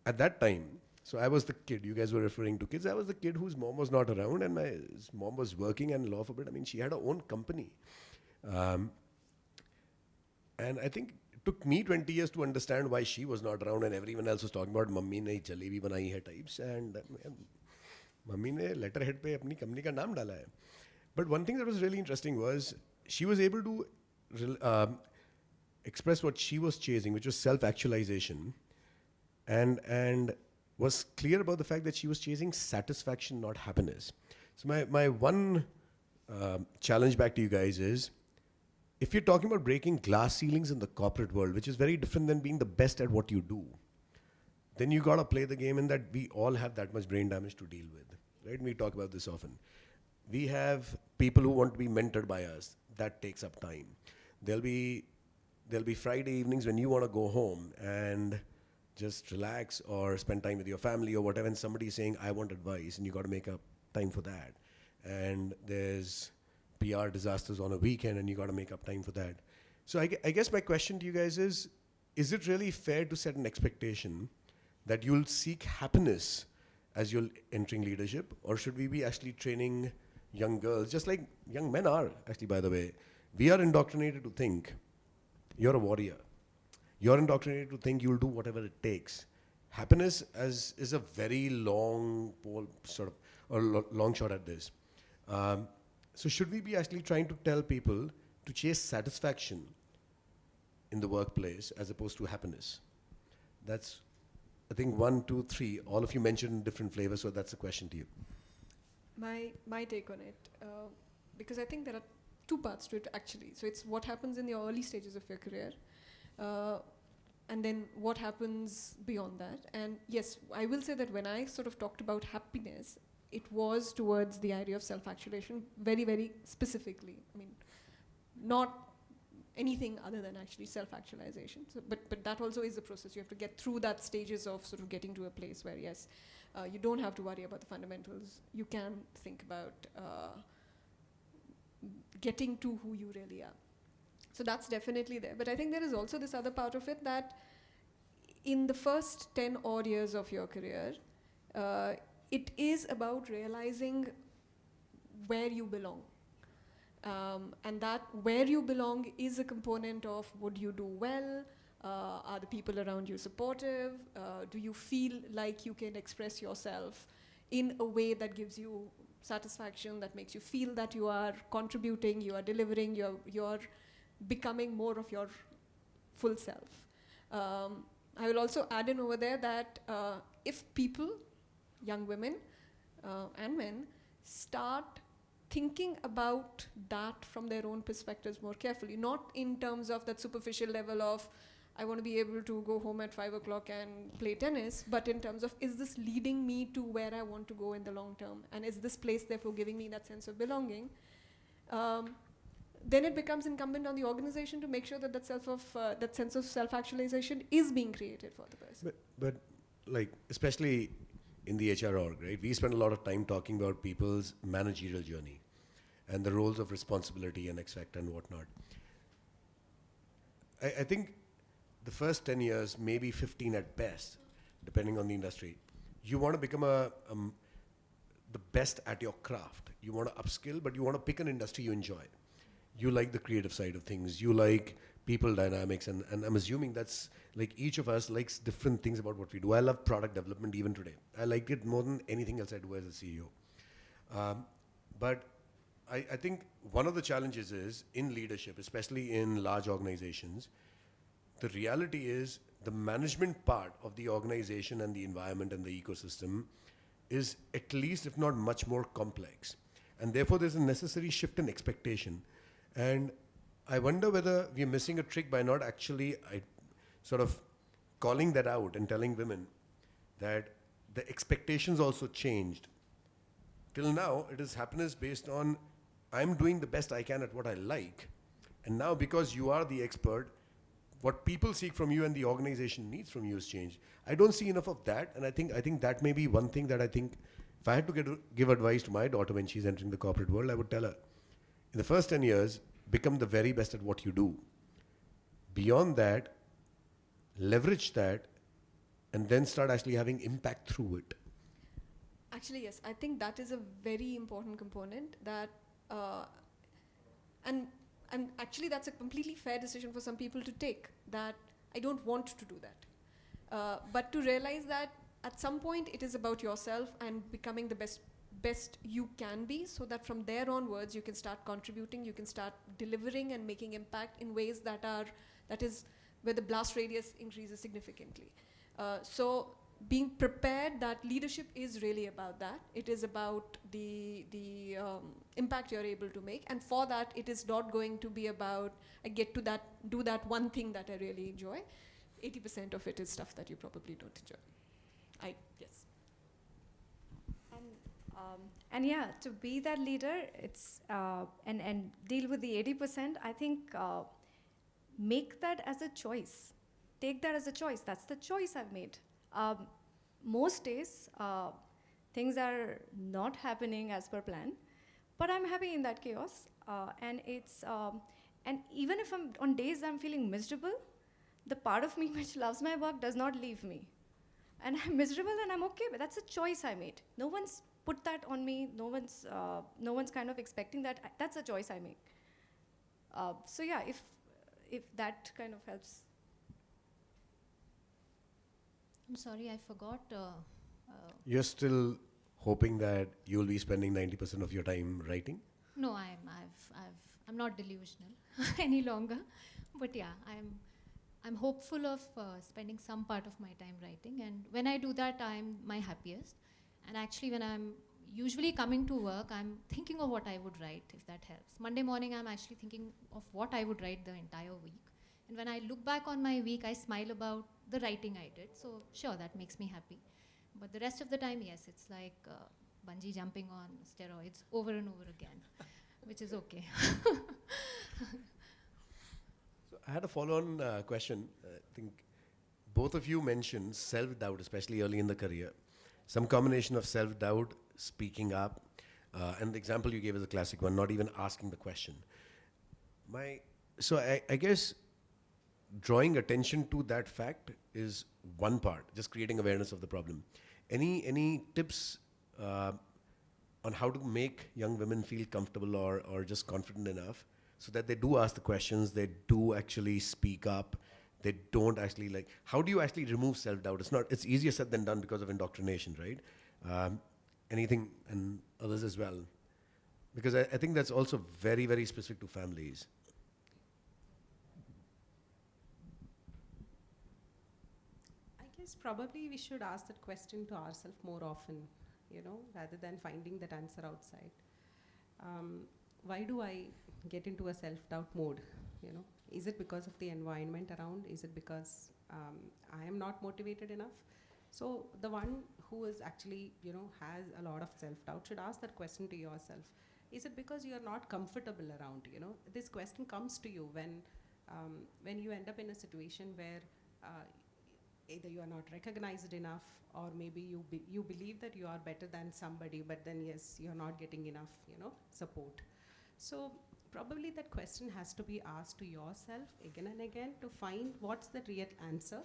at that time, so I was the kid, you guys were referring to kids, I was the kid whose mom was not around and my mom was working, and law forbid, I mean, she had her own company. And I think it took me 20 years to understand why she was not around and everyone else was talking about mummy ne jalebi banayi hai types, and mummy ne letterhead pe apni company ka naam dala hai. But one thing that was really interesting was she was able to express what she was chasing, which was self-actualization, and was clear about the fact that she was chasing satisfaction, not happiness. So my one challenge back to you guys is, if you're talking about breaking glass ceilings in the corporate world, which is very different than being the best at what you do, then you got to play the game in that we all have that much brain damage to deal with, right? And we talk about this often. We have people who want to be mentored by us. That takes up time. There'll be Friday evenings when you want to go home and just relax or spend time with your family or whatever, and somebody is saying, I want advice, and you got to make up time for that. And there's PR disasters on a weekend, and you got to make up time for that. So I guess my question to you guys is it really fair to set an expectation that you'll seek happiness as you're entering leadership, or should we be actually training young girls, just like young men are, actually, by the way? We are indoctrinated to think you're a warrior. You're indoctrinated to think you'll do whatever it takes. Happiness is a very long pole, sort of, or long shot at this. So should we be actually trying to tell people to chase satisfaction in the workplace as opposed to happiness? That's, I think, 1, 2, 3. All of you mentioned different flavors, so that's a question to you. My take on it, because I think there are two parts to it actually. So it's what happens in the early stages of your career, and then what happens beyond that. And yes, I will say that when I sort of talked about happiness, it was towards the idea of self-actualization very, very specifically. I mean, not anything other than actually self-actualization. So, but that also is the process. You have to get through that stages of sort of getting to a place where, yes, you don't have to worry about the fundamentals. You can think about getting to who you really are. So that's definitely there. But I think there is also this other part of it that in the first 10 odd years of your career, it is about realizing where you belong. And that where you belong is a component of would you do well? Are the people around you supportive? Do you feel like you can express yourself in a way that gives you satisfaction, that makes you feel that you are contributing, you are delivering, you're becoming more of your full self. I will also add in over there that if people, young women and men, start thinking about that from their own perspectives more carefully, not in terms of that superficial level of I want to be able to go home at 5 o'clock and play tennis, but in terms of is this leading me to where I want to go in the long term, and is this place therefore giving me that sense of belonging? then it becomes incumbent on the organization to make sure that that sense of self-actualization is being created for the person. But like, especially in the HR org, right? We spend a lot of time talking about people's managerial journey and the roles of responsibility and expect and whatnot. I think the first 10 years, maybe 15 at best, depending on the industry, you want to become the best at your craft. You want to upskill, but you want to pick an industry you enjoy. You like the creative side of things. You like people dynamics, and I'm assuming that's like each of us likes different things about what we do. I love product development even today. I like it more than anything else I do as a CEO. But I think one of the challenges is in leadership, especially in large organizations, the reality is the management part of the organization and the environment and the ecosystem is at least, if not much more complex. And therefore, there's a necessary shift in expectation. And I wonder whether we're missing a trick by not actually sort of calling that out and telling women that the expectations also changed. Till now, it is happiness based on I'm doing the best I can at what I like. And now, because you are the expert, what people seek from you and the organization needs from you has changed. I don't see enough of that, and I think that may be one thing that I think if I had to give advice to my daughter when she's entering the corporate world, I would tell her, in the first 10 years, become the very best at what you do. Beyond that, leverage that, and then start actually having impact through it. Actually, yes, I think that is a very important component that, and actually that's a completely fair decision for some people to take, that I don't want to do that. But to realize that at some point it is about yourself and becoming the best you can be, so that from there onwards you can start contributing, you can start delivering and making impact in ways that is where the blast radius increases significantly. So being prepared that leadership is really about that. It is about the impact you're able to make, and for that it is not going to be about I get to do that one thing that I really enjoy. 80% of it is stuff that you probably don't enjoy. Yes. And yeah, to be that leader, it's and deal with the 80%. I think make that as a choice. Take that as a choice. That's the choice I've made. Most days, things are not happening as per plan, but I'm happy in that chaos. And it's and even if on days I'm feeling miserable, the part of me which loves my work does not leave me. And I'm miserable and I'm okay, but that's a choice I made. No one's put that on me. No one's kind of expecting that. That's a choice I make. So yeah, if that kind of helps. I'm sorry, I forgot. You're still hoping that you'll be spending 90% of your time writing? No, I'm not delusional any longer. But yeah, I'm hopeful of spending some part of my time writing. And when I do that, I'm my happiest. And actually, when I'm usually coming to work, I'm thinking of what I would write, if that helps. Monday morning, I'm actually thinking of what I would write the entire week. And when I look back on my week, I smile about the writing I did. So sure, that makes me happy. But the rest of the time, yes, it's like bungee jumping on steroids over and over again, which is okay. So I had a follow-on question. I think both of you mentioned self-doubt, especially early in the career. Some combination of self-doubt, speaking up, and the example you gave is a classic one, not even asking the question. So I guess drawing attention to that fact is one part, just creating awareness of the problem. Any tips on how to make young women feel comfortable or just confident enough so that they do ask the questions, they do actually speak up, they don't actually how do you actually remove self-doubt? It's easier said than done because of indoctrination, right? Anything, and others as well. Because I think that's also very, very specific to families. I guess probably we should ask that question to ourselves more often, rather than finding that answer outside. Why do I get into a self-doubt mode? Is it because of the environment around? Is it because I am not motivated enough? So the one who is actually, has a lot of self-doubt should ask that question to yourself. is it because you are not comfortable around? You know, this question comes to you when you end up in a situation where either you are not recognized enough, or maybe you believe that you are better than somebody, but then yes, you are not getting enough, you know, support. So probably that question has to be asked to yourself again and again to find what's the real answer,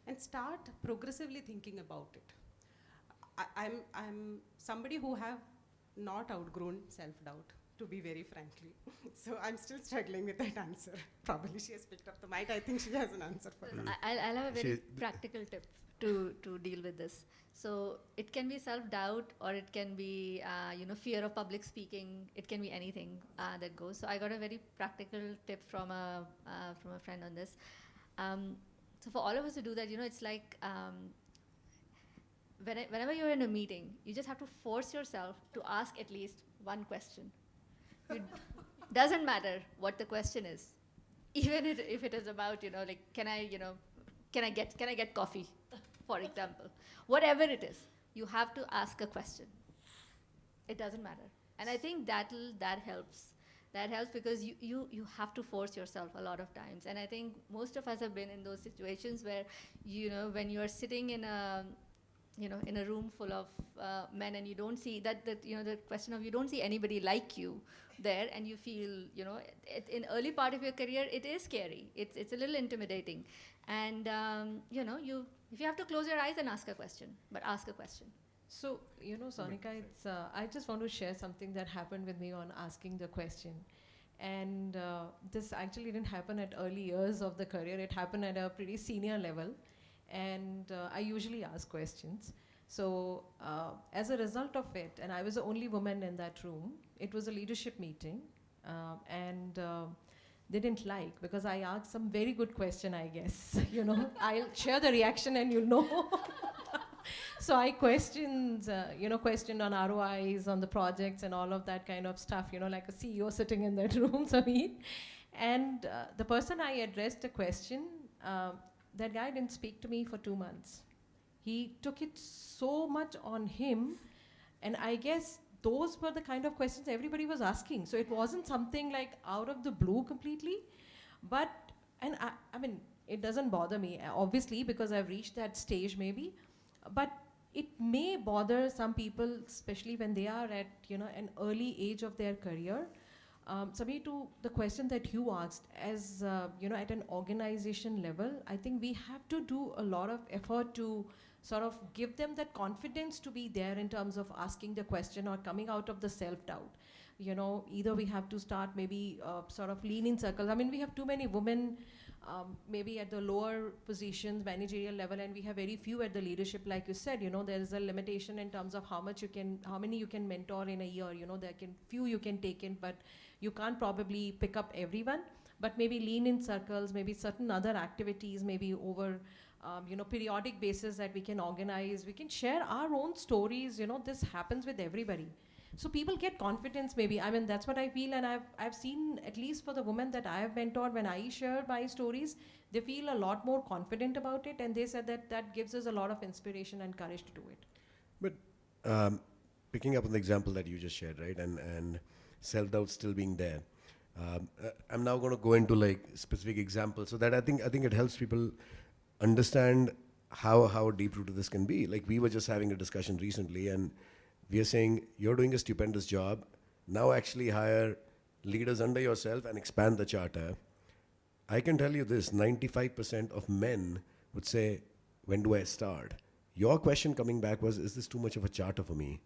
and start progressively thinking about it. I'm somebody who have not outgrown self-doubt, to be very frankly. So I'm still struggling with that answer. Probably she has picked up the mic. I think she has an answer for that. I'll have a very See, practical tip to deal with this. So it can be self-doubt, or it can be fear of public speaking. It can be anything that goes. So I got a very practical tip from a friend on this. So for all of us to do that, it's like whenever you're in a meeting, you just have to force yourself to ask at least one question. It doesn't matter what the question is, even if it is about like can I get coffee, for example. Whatever it is, you have to ask a question. It doesn't matter, and I think that helps. That helps because you have to force yourself a lot of times, and I think most of us have been in those situations where when you are sitting in a in a room full of men, and you don't see the question of you don't see anybody like you there, and you feel in early part of your career it is scary. It's a little intimidating, and if you have to close your eyes and ask a question, but ask a question. So, Sonika, it's, I just want to share something that happened with me on asking the question. And this actually didn't happen at early years of the career. It happened at a pretty senior level. And I usually ask questions. So as a result of it, and I was the only woman in that room, it was a leadership meeting. And they didn't like, because I asked some very good question, I guess. I'll share the reaction and you'll know. So I questioned on ROIs, on the projects and all of that kind of stuff, like a CEO sitting in that room, Sameer. And the person I addressed the question, that guy didn't speak to me for 2 months. He took it so much on him, and I guess those were the kind of questions everybody was asking. So it wasn't something like out of the blue completely, but, and I mean, it doesn't bother me, obviously, because I've reached that stage maybe, but it may bother some people, especially when they are at an early age of their career. Sameer, to the question that you asked, as at an organization level, I think we have to do a lot of effort to sort of give them that confidence to be there in terms of asking the question or coming out of the self-doubt. Either we have to start maybe sort of lean in circles. I mean, we have too many women maybe at the lower positions, managerial level, and we have very few at the leadership. Like you said, there is a limitation in terms of how many you can mentor in a year. Few you can take in, but you can't probably pick up everyone. But maybe lean in circles, maybe certain other activities, maybe over periodic basis that we can organize. We can share our own stories. This happens with everybody. So people get confidence maybe. I mean, that's what I feel, and I've seen, at least for the women that I have mentored, when I share my stories, they feel a lot more confident about it, and they said that gives us a lot of inspiration and courage to do it. But picking up on the example that you just shared, right, and self-doubt still being there, I'm now going to go into like specific examples so that I think it helps people understand how deep-rooted this can be. Like, we were just having a discussion recently, and we are saying, you're doing a stupendous job. Now actually hire leaders under yourself and expand the charter. I can tell you this, 95% of men would say, when do I start? Your question coming back was, is this too much of a charter for me?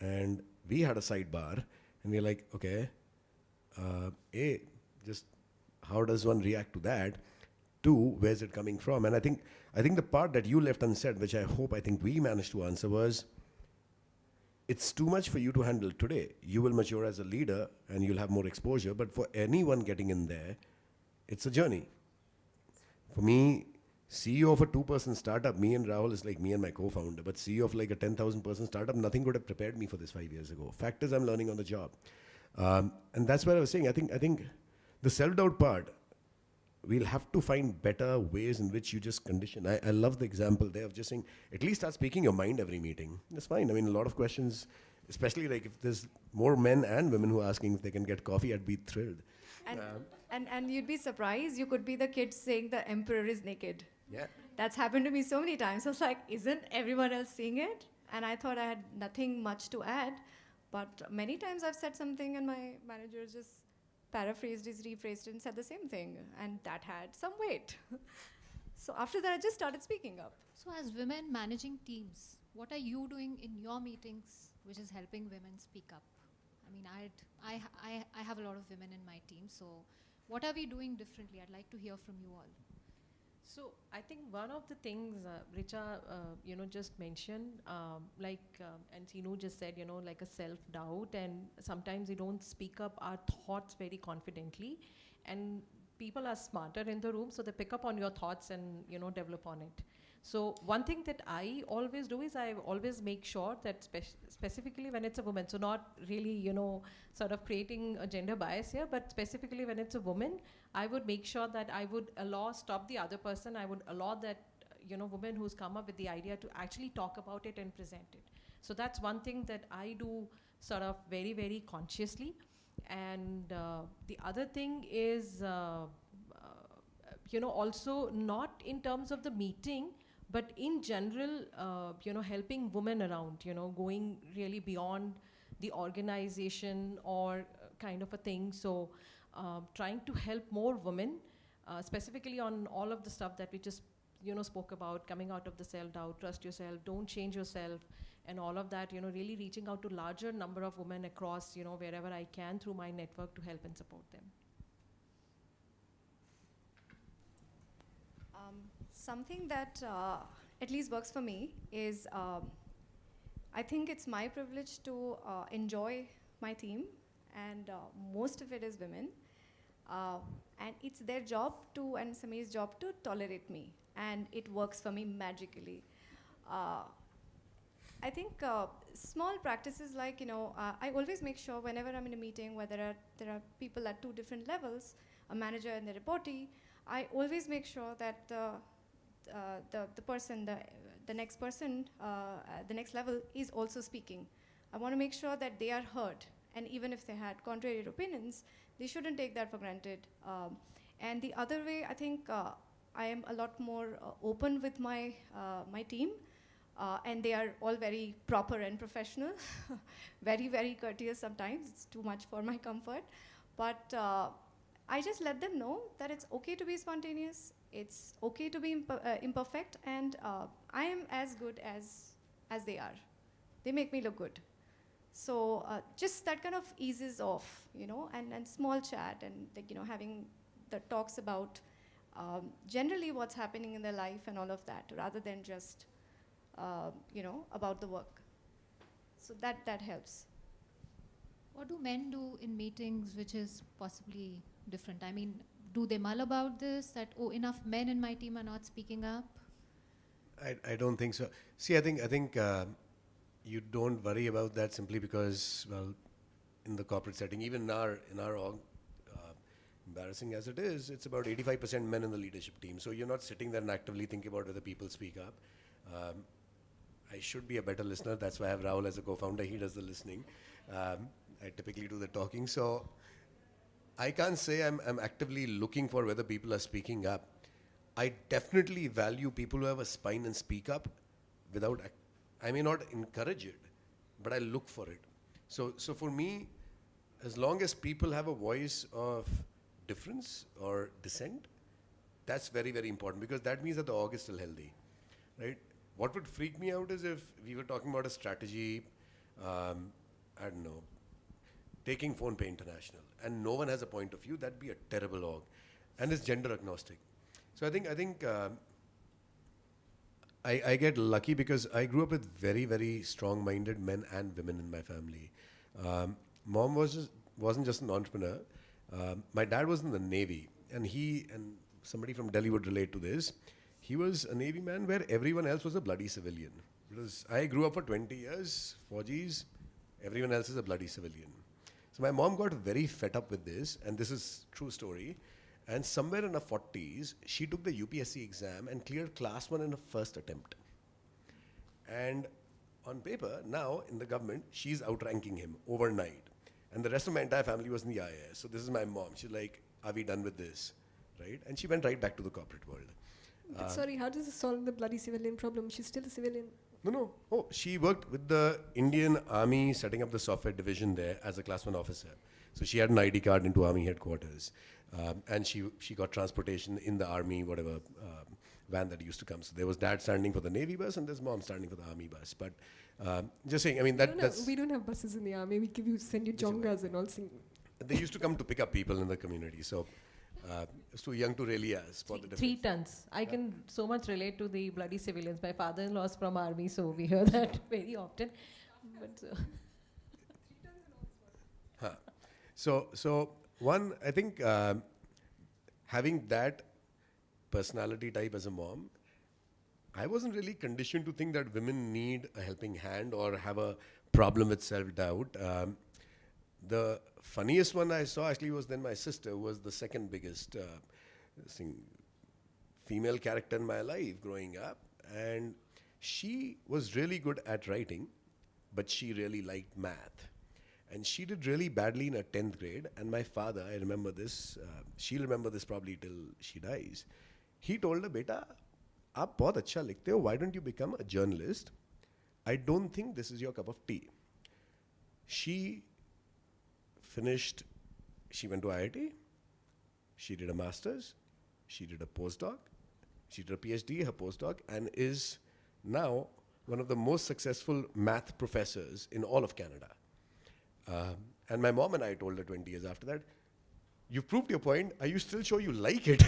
And we had a sidebar, and we're like, okay, just how does one react to that? 2, where's it coming from? And I think the part that you left unsaid, which I think we managed to answer, was, it's too much for you to handle today. You will mature as a leader and you'll have more exposure, but for anyone getting in there, it's a journey. For me, CEO of a 2-person startup, me and Rahul is like me and my co-founder, but CEO of like a 10,000 person startup, nothing could have prepared me for this 5 years ago. Fact is, I'm learning on the job. And that's what I was saying. I think the self-doubt part, we'll have to find better ways in which you just condition. I love the example there of just saying, at least start speaking your mind every meeting. That's fine. I mean, a lot of questions especially like if there's more men and women who are asking if they can get coffee, I'd be thrilled. And, Um, and you'd be surprised, you could be the kid saying the emperor is naked. yeah. That's happened to me so many times. I was like, isn't everyone else seeing it? And I thought I had nothing much to add. But many times I've said something and my manager just paraphrased it, rephrased it, and said the same thing. And that had some weight. So after that, I just started speaking up. So, as women managing teams, what are you doing in your meetings which is helping women speak up? I mean, I have a lot of women in my team, so what are we doing differently? I'd like to hear from you all. So I think one of the things Richa, just mentioned, and Sinu just said, like a self-doubt, and sometimes we don't speak up our thoughts very confidently, and people are smarter in the room, so they pick up on your thoughts and, develop on it. So one thing that I always do is I always make sure that specifically when it's a woman, so not really, sort of creating a gender bias here, but specifically when it's a woman, I would make sure that I would stop the other person. I would allow that, woman who's come up with the idea to actually talk about it and present it. So that's one thing that I do sort of very, very consciously. And the other thing is, also not in terms of the meeting, but in general, helping women around, going really beyond the organization or kind of a thing. So trying to help more women, specifically on all of the stuff that we just, spoke about, coming out of the self-doubt, trust yourself, don't change yourself, and all of that, really reaching out to larger number of women across, wherever I can through my network to help and support them. Something that at least works for me is I think it's my privilege to enjoy my team, and most of it is women. And it's their job to, and Sameer's job to tolerate me, and it works for me magically. I think small practices like, I always make sure whenever I'm in a meeting where there are people at two different levels, a manager and a reportee, I always make sure that the person, the next person, the next level is also speaking. I want to make sure that they are heard, and even if they had contrary opinions, they shouldn't take that for granted. And the other way, I think I am a lot more open with my team, and they are all very proper and professional, very, very courteous sometimes. It's too much for my comfort. But I just let them know that it's okay to be spontaneous, it's okay to be imperfect, and I am as good as they are. They make me look good. So just that kind of eases off, and small chat, and having the talks about generally what's happening in their life and all of that, rather than just about the work. So that helps. What do men do in meetings which is possibly different? I mean, do they mull about this, that, oh, enough men in my team are not speaking up? I don't think so. See, I think you don't worry about that simply because, well, in the corporate setting, even in our org, embarrassing as it is, it's about 85% men in the leadership team. So you're not sitting there and actively thinking about whether people speak up. I should be a better listener. That's why I have Rahul as a co-founder. He does the listening. I typically do the talking. So I can't say I'm actively looking for whether people are speaking up. I definitely value people who have a spine and speak up without, I may not encourage it, but I look for it. So for me, as long as people have a voice of difference or dissent, that's very, very important, because that means that the org is still healthy, right? What would freak me out is if we were talking about a strategy, I don't know, taking PhonePe international, and no one has a point of view. That'd be a terrible org, and it's gender agnostic. So I think I get lucky because I grew up with very, very strong-minded men and women in my family. Mom wasn't just an entrepreneur. My dad was in the Navy, and somebody from Delhi would relate to this. He was a Navy man where everyone else was a bloody civilian. Because I grew up for 20 years, 4Gs, everyone else is a bloody civilian. So my mom got very fed up with this, and this is true story. And somewhere in her 40s, she took the UPSC exam and cleared class 1 in her first attempt. And on paper, now in the government, she's outranking him overnight. And the rest of my entire family was in the IAS. So this is my mom. She's like, are we done with this? Right? And she went right back to the corporate world. But sorry, how does this solve the bloody civilian problem? She's still a civilian. No. Oh, she worked with the Indian Army setting up the software division there as a class 1 officer. So she had an ID card into Army headquarters. And she got transportation in the Army, whatever van that used to come. So there was dad standing for the Navy bus and there's mom standing for the Army bus. But just saying, I mean, that's... We don't have buses in the army. We send you jongas and all. They used to come to pick up people in the community. So it's too young to really spot the difference. 3 tons. I can so much relate to the bloody civilians. My father-in-law is from army, so we hear that very often. But So one, I think having that personality type as a mom, I wasn't really conditioned to think that women need a helping hand or have a problem with self-doubt. The funniest one I saw actually was then my sister, who was the second biggest female character in my life growing up. And she was really good at writing, but she really liked math. And she did really badly in her 10th grade. And my father, I remember this, she'll remember this probably till she dies. He told her, beta, aap bahut acha likhte ho, why don't you become a journalist? I don't think this is your cup of tea. She finished, she went to IIT, she did a master's, she did a postdoc, she did a PhD, her postdoc, and is now one of the most successful math professors in all of Canada. And my mom and I told her 20 years after that, you've proved your point, are you still sure you like it?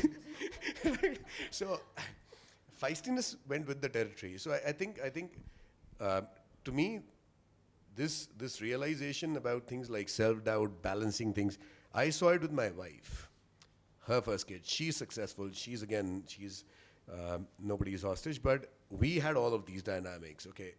So feistiness went with the territory. So I think to me, this realization about things like self-doubt, balancing things, I saw it with my wife. Her first kid, she's successful, she's nobody's hostage, but we had all of these dynamics. Okay,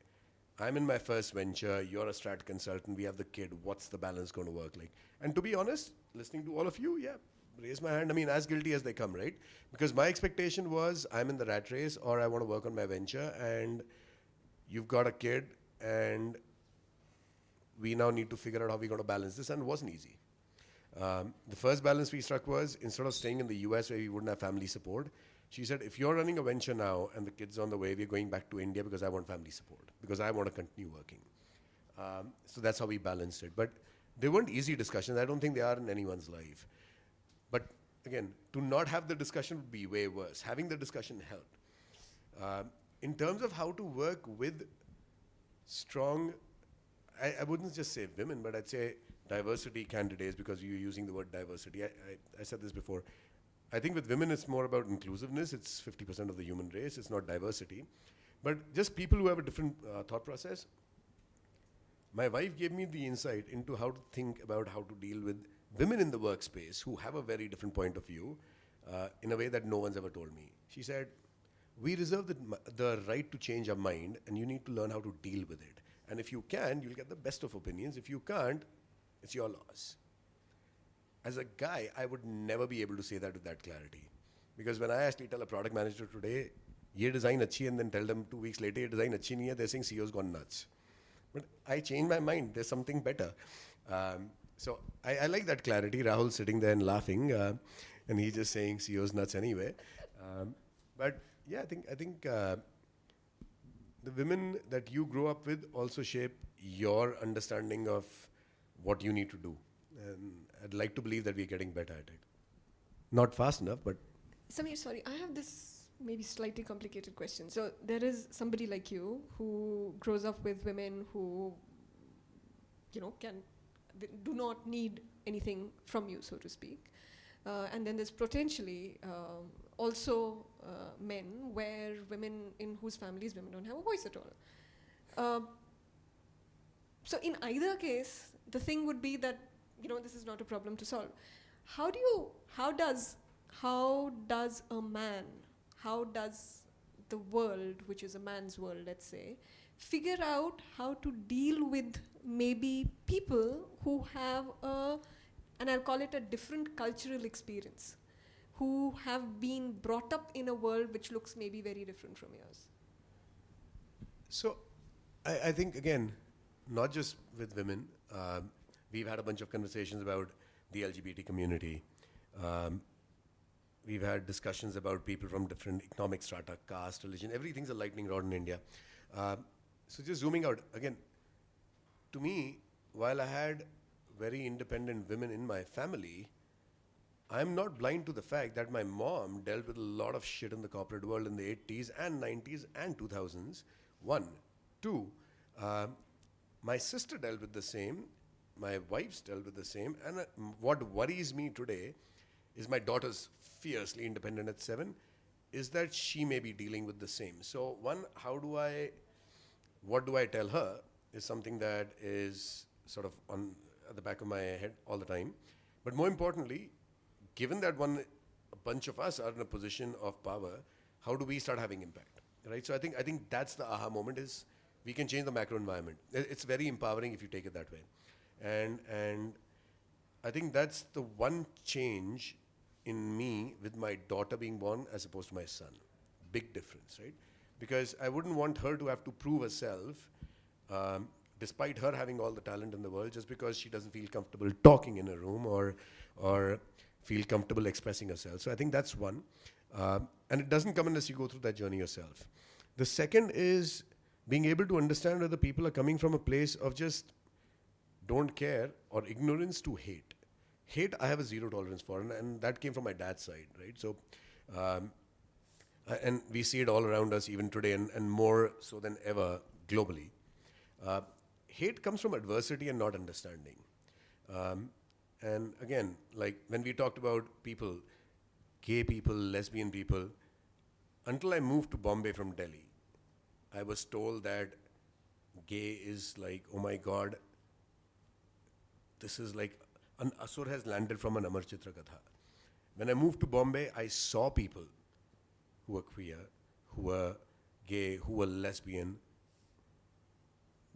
I'm in my first venture, you're a strat consultant, we have the kid, what's the balance going to work like? And to be honest, listening to all of you, yeah, raise my hand, I mean, as guilty as they come, right? Because my expectation was, I'm in the rat race or I want to work on my venture, and you've got a kid and we now need to figure out how we're going to balance this, and it wasn't easy. The first balance we struck was, instead of staying in the US where we wouldn't have family support, she said, if you're running a venture now and the kid's on the way, we're going back to India because I want family support, because I want to continue working. So that's how we balanced it. But they weren't easy discussions. I don't think they are in anyone's life. But again, to not have the discussion would be way worse. Having the discussion helped. In terms of how to work with strong, I wouldn't just say women, but I'd say diversity candidates, because you're using the word diversity. I said this before. I think with women it's more about inclusiveness. It's 50% of the human race. It's not diversity. But just people who have a different thought process. My wife gave me the insight into how to think about how to deal with women in the workspace who have a very different point of view in a way that no one's ever told me. She said, we reserve the right to change our mind, and you need to learn how to deal with it. And if you can, you'll get the best of opinions. If you can't, it's your loss. As a guy, I would never be able to say that with that clarity. Because when I actually tell a product manager today, ye design achhi, and then tell them 2 weeks later, ye design achhi nahi hai, they're saying CEO's gone nuts. But I changed my mind, there's something better. So I like that clarity. Rahul sitting there and laughing, and he's just saying CEO's nuts anyway. But yeah, I think the women that you grow up with also shape your understanding of what you need to do. And I'd like to believe that we're getting better at it. Not fast enough, but... Samir, sorry, I have this maybe slightly complicated question. So there is somebody like you who grows up with women who, do not need anything from you, so to speak. And then there's potentially also men where women in whose families women don't have a voice at all. So in either case, the thing would be that, this is not a problem to solve. How does the world, which is a man's world, let's say, figure out how to deal with maybe people who have and I'll call it a different cultural experience, who have been brought up in a world which looks maybe very different from yours? So I think, again, not just with women, we've had a bunch of conversations about the LGBT community. Um, we've had discussions about people from different economic strata, caste, religion, everything's a lightning rod in India. So just zooming out, again, to me, while I had very independent women in my family, I'm not blind to the fact that my mom dealt with a lot of shit in the corporate world in the 80s and 90s and 2000s. One. Two, my sister dealt with the same, my wife's dealt with the same, and what worries me today is my daughter's fiercely independent at 7, is that she may be dealing with the same. So one, what do I tell her is something that is sort of on at the back of my head all the time. But more importantly, given that a bunch of us are in a position of power, how do we start having impact, right? So I think that's the aha moment, is we can change the macro environment. It's very empowering if you take it that way. And I think that's the one change in me with my daughter being born as opposed to my son. Big difference, right? Because I wouldn't want her to have to prove herself, despite her having all the talent in the world, just because she doesn't feel comfortable talking in a room or feel comfortable expressing herself. So I think that's one. And it doesn't come unless you go through that journey yourself. The second is being able to understand whether people are coming from a place of just don't care or ignorance to hate. Hate, I have a zero tolerance for, and that came from my dad's side, right? So, and we see it all around us even today, and more so than ever globally. Hate comes from adversity and not understanding. And again, like when we talked about people, gay people, lesbian people, until I moved to Bombay from Delhi, I was told that gay is like, oh my God, this is like an asur has landed from an Amar Chitra Katha. When I moved to Bombay, I saw people who were queer, who were gay, who were lesbian.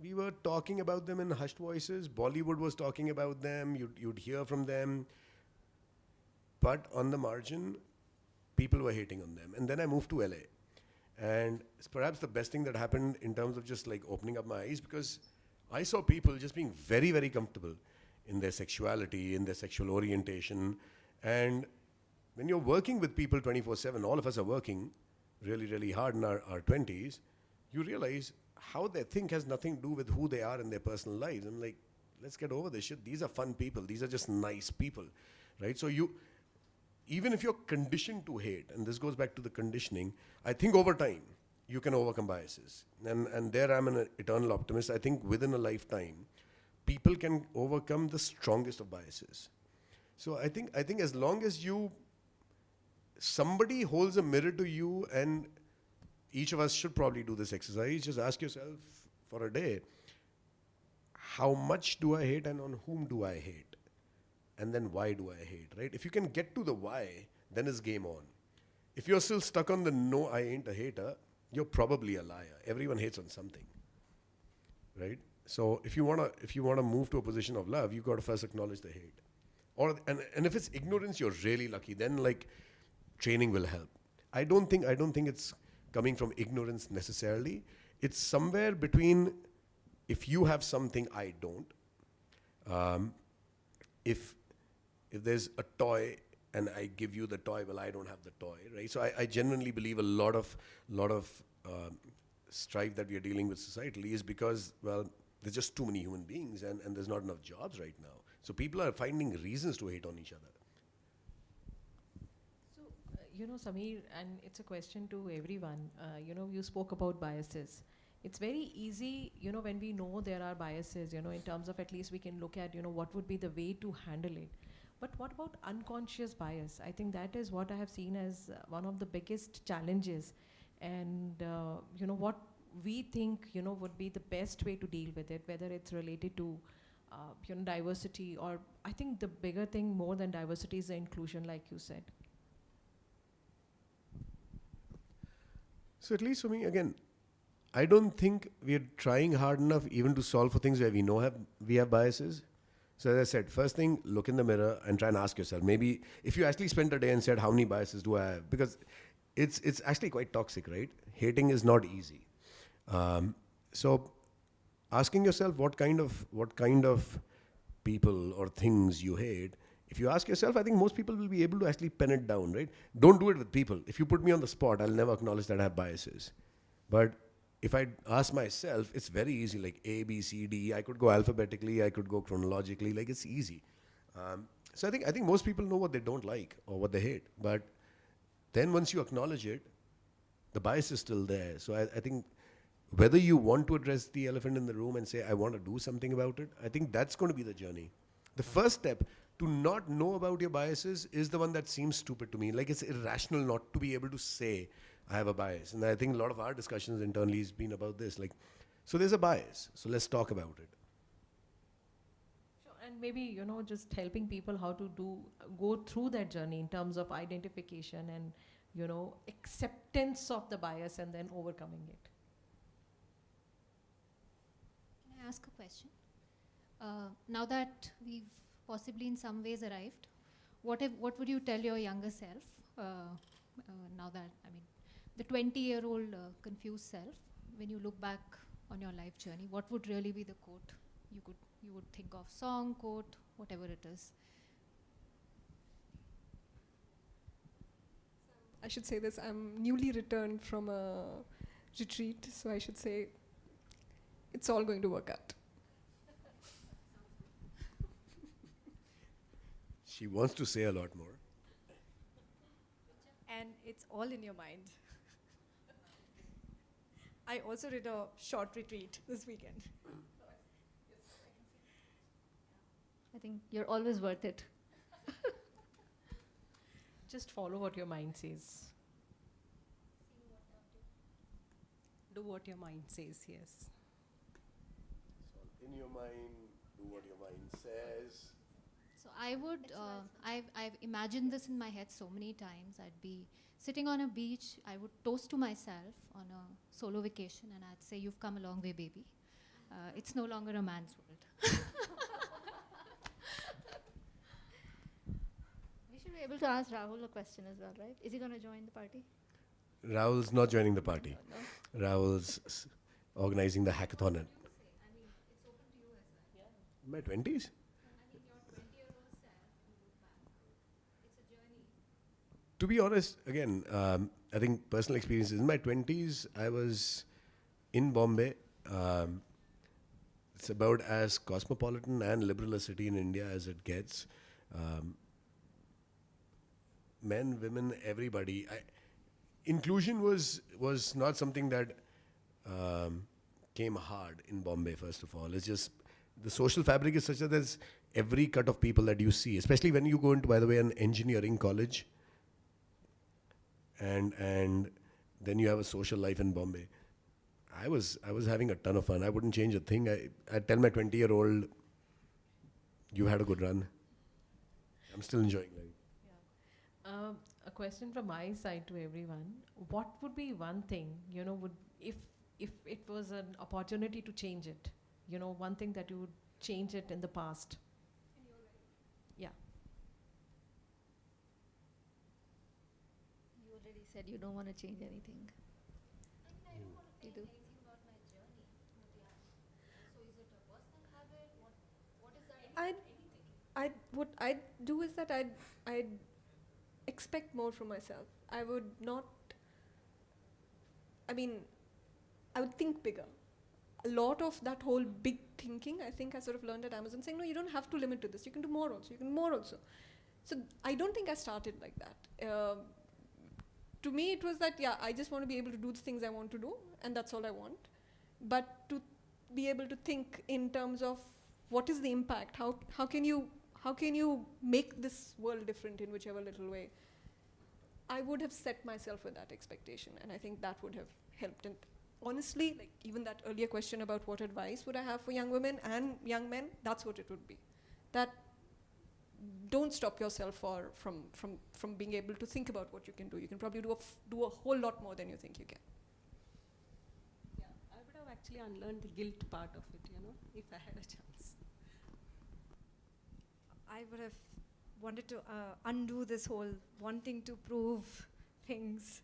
We were talking about them in hushed voices. Bollywood was talking about them. You'd hear from them. But on the margin, people were hating on them. And then I moved to LA. And it's perhaps the best thing that happened in terms of just like opening up my eyes, because I saw people just being very, very comfortable in their sexuality, in their sexual orientation. And when you're working with people 24/7, all of us are working really, really hard in our 20s, you realize how they think has nothing to do with who they are in their personal lives. I'm like, let's get over this shit. These are fun people. These are just nice people, right? So even if you're conditioned to hate, and this goes back to the conditioning, I think over time, you can overcome biases. And there I'm an eternal optimist. I think within a lifetime, people can overcome the strongest of biases. So I think as long as somebody holds a mirror to you, and each of us should probably do this exercise, just ask yourself for a day, how much do I hate and on whom do I hate? And then why do I hate, right? If you can get to the why, then it's game on. If you're still stuck on the no, I ain't a hater, you're probably a liar. Everyone hates on something, right? So if you wanna move to a position of love, you got to first acknowledge the hate. And if it's ignorance, you're really lucky. Then like training will help. I don't think it's coming from ignorance necessarily. It's somewhere between, if you have something I don't, if there's a toy and I give you the toy, well, I don't have the toy, right? So I genuinely believe a lot of strife that we are dealing with societally is because, well, there's just too many human beings and there's not enough jobs right now. So people are finding reasons to hate on each other. So, Sameer, and it's a question to everyone. You spoke about biases. It's very easy, when we know there are biases, in terms of at least we can look at, what would be the way to handle it. But what about unconscious bias? I think that is what I have seen as one of the biggest challenges. And, what we think, would be the best way to deal with it, whether it's related to, diversity, or I think the bigger thing more than diversity is the inclusion, like you said. So at least for me, again, I don't think we're trying hard enough even to solve for things where we know we have biases. So as I said, first thing, look in the mirror and try and ask yourself, maybe if you actually spent a day and said, how many biases do I have? Because it's actually quite toxic, right? Hating is not easy. So asking yourself what kind of people or things you hate, if you ask yourself, I think most people will be able to actually pen it down, right? Don't do it with people. If you put me on the spot, I'll never acknowledge that I have biases. But if I ask myself, it's very easy, like A, B, C, D. I could go alphabetically, I could go chronologically, like it's easy. So I think most people know what they don't like or what they hate. But then once you acknowledge it, the bias is still there. So I think whether you want to address the elephant in the room and say, I want to do something about it, I think that's going to be the journey. The first step to not know about your biases is the one that seems stupid to me. Like it's irrational not to be able to say, I have a bias. And I think a lot of our discussions internally has been about this. Like, so there's a bias. So let's talk about it. Sure, and maybe, just helping people how to go through that journey in terms of identification and, acceptance of the bias and then overcoming it. Can I ask a question? Now that we've possibly in some ways arrived, what would you tell your younger self now that, the 20-year-old confused self, when you look back on your life journey, what would really be the quote you would think of? Song, quote, whatever it is. I should say this, I'm newly returned from a retreat, so I should say it's all going to work out. She wants to say a lot more. And it's all in your mind. I also did a short retreat this weekend. I think you're always worth it. Just follow what your mind says. Do what your mind says, yes. In your mind, do what your mind says. So I would, I've imagined this in my head so many times. I'd be sitting on a beach, I would toast to myself on a solo vacation and I'd say, you've come a long way, baby. It's no longer a man's world. We should be able to ask Rahul a question as well, right? Is he going to join the party? Rahul's not joining the party. No? Rahul's organizing the hackathon. In my 20s? To be honest, again, I think personal experiences. In my 20s, I was in Bombay. It's about as cosmopolitan and liberal a city in India as it gets. Men, women, everybody. Inclusion was not something that came hard in Bombay, first of all. It's just the social fabric is such that there's every cut of people that you see, especially when you go into, by the way, an engineering college. And then you have a social life in Bombay. I was having a ton of fun. I wouldn't change a thing. I'd tell my 20-year-old, you had a good run. I'm still enjoying life. Yeah. A question from my side to everyone. What would be one thing, if it was an opportunity to change it, one thing that you would change it in the past? Yeah. You already said you don't want to change anything. I don't want to You change do. anything about my journey. So is it a personal habit? What is that? What I'd do is that I'd expect more from myself. I would not, I would think bigger. A lot of that whole big thinking, I think I sort of learned at Amazon, saying, no, you don't have to limit to this. You can do more also. You can do more also. So I don't think I started like that. To me, it was that, I just want to be able to do the things I want to do, and that's all I want. But to be able to think in terms of what is the impact, how can you make this world different in whichever little way, I would have set myself with that expectation, and I think that would have helped. And honestly, like even that earlier question about what advice would I have for young women and young men, that's what it would be. That don't stop yourself from being able to think about what you can do. You can probably do a whole lot more than you think you can. Yeah, I would have actually unlearned the guilt part of it, if I had a chance. I would have wanted to undo this whole wanting to prove things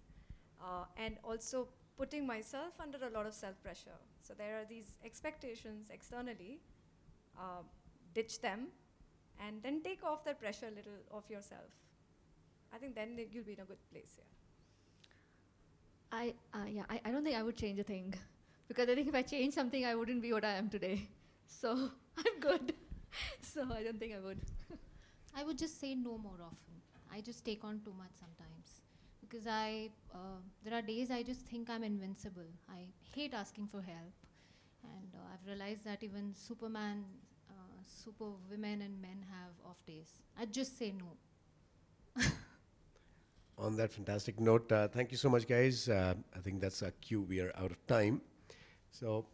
and also putting myself under a lot of self-pressure. So there are these expectations externally, ditch them, and then take off that pressure a little of yourself. I think then you'll be in a good place, yeah. I don't think I would change a thing. Because I think if I changed something, I wouldn't be what I am today. So I'm good. So I don't think I would. I would just say no more often. I just take on too much sometimes. Because there are days I just think I'm invincible. I hate asking for help. And I've realized that even Superman, super women and men have off days. I'd just say no. On that fantastic note, thank you so much, guys. I think that's our cue. We are out of time. So,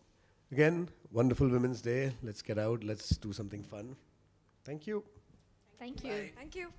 again, wonderful Women's Day. Let's get out. Let's do something fun. Thank you. Thank you. Thank you.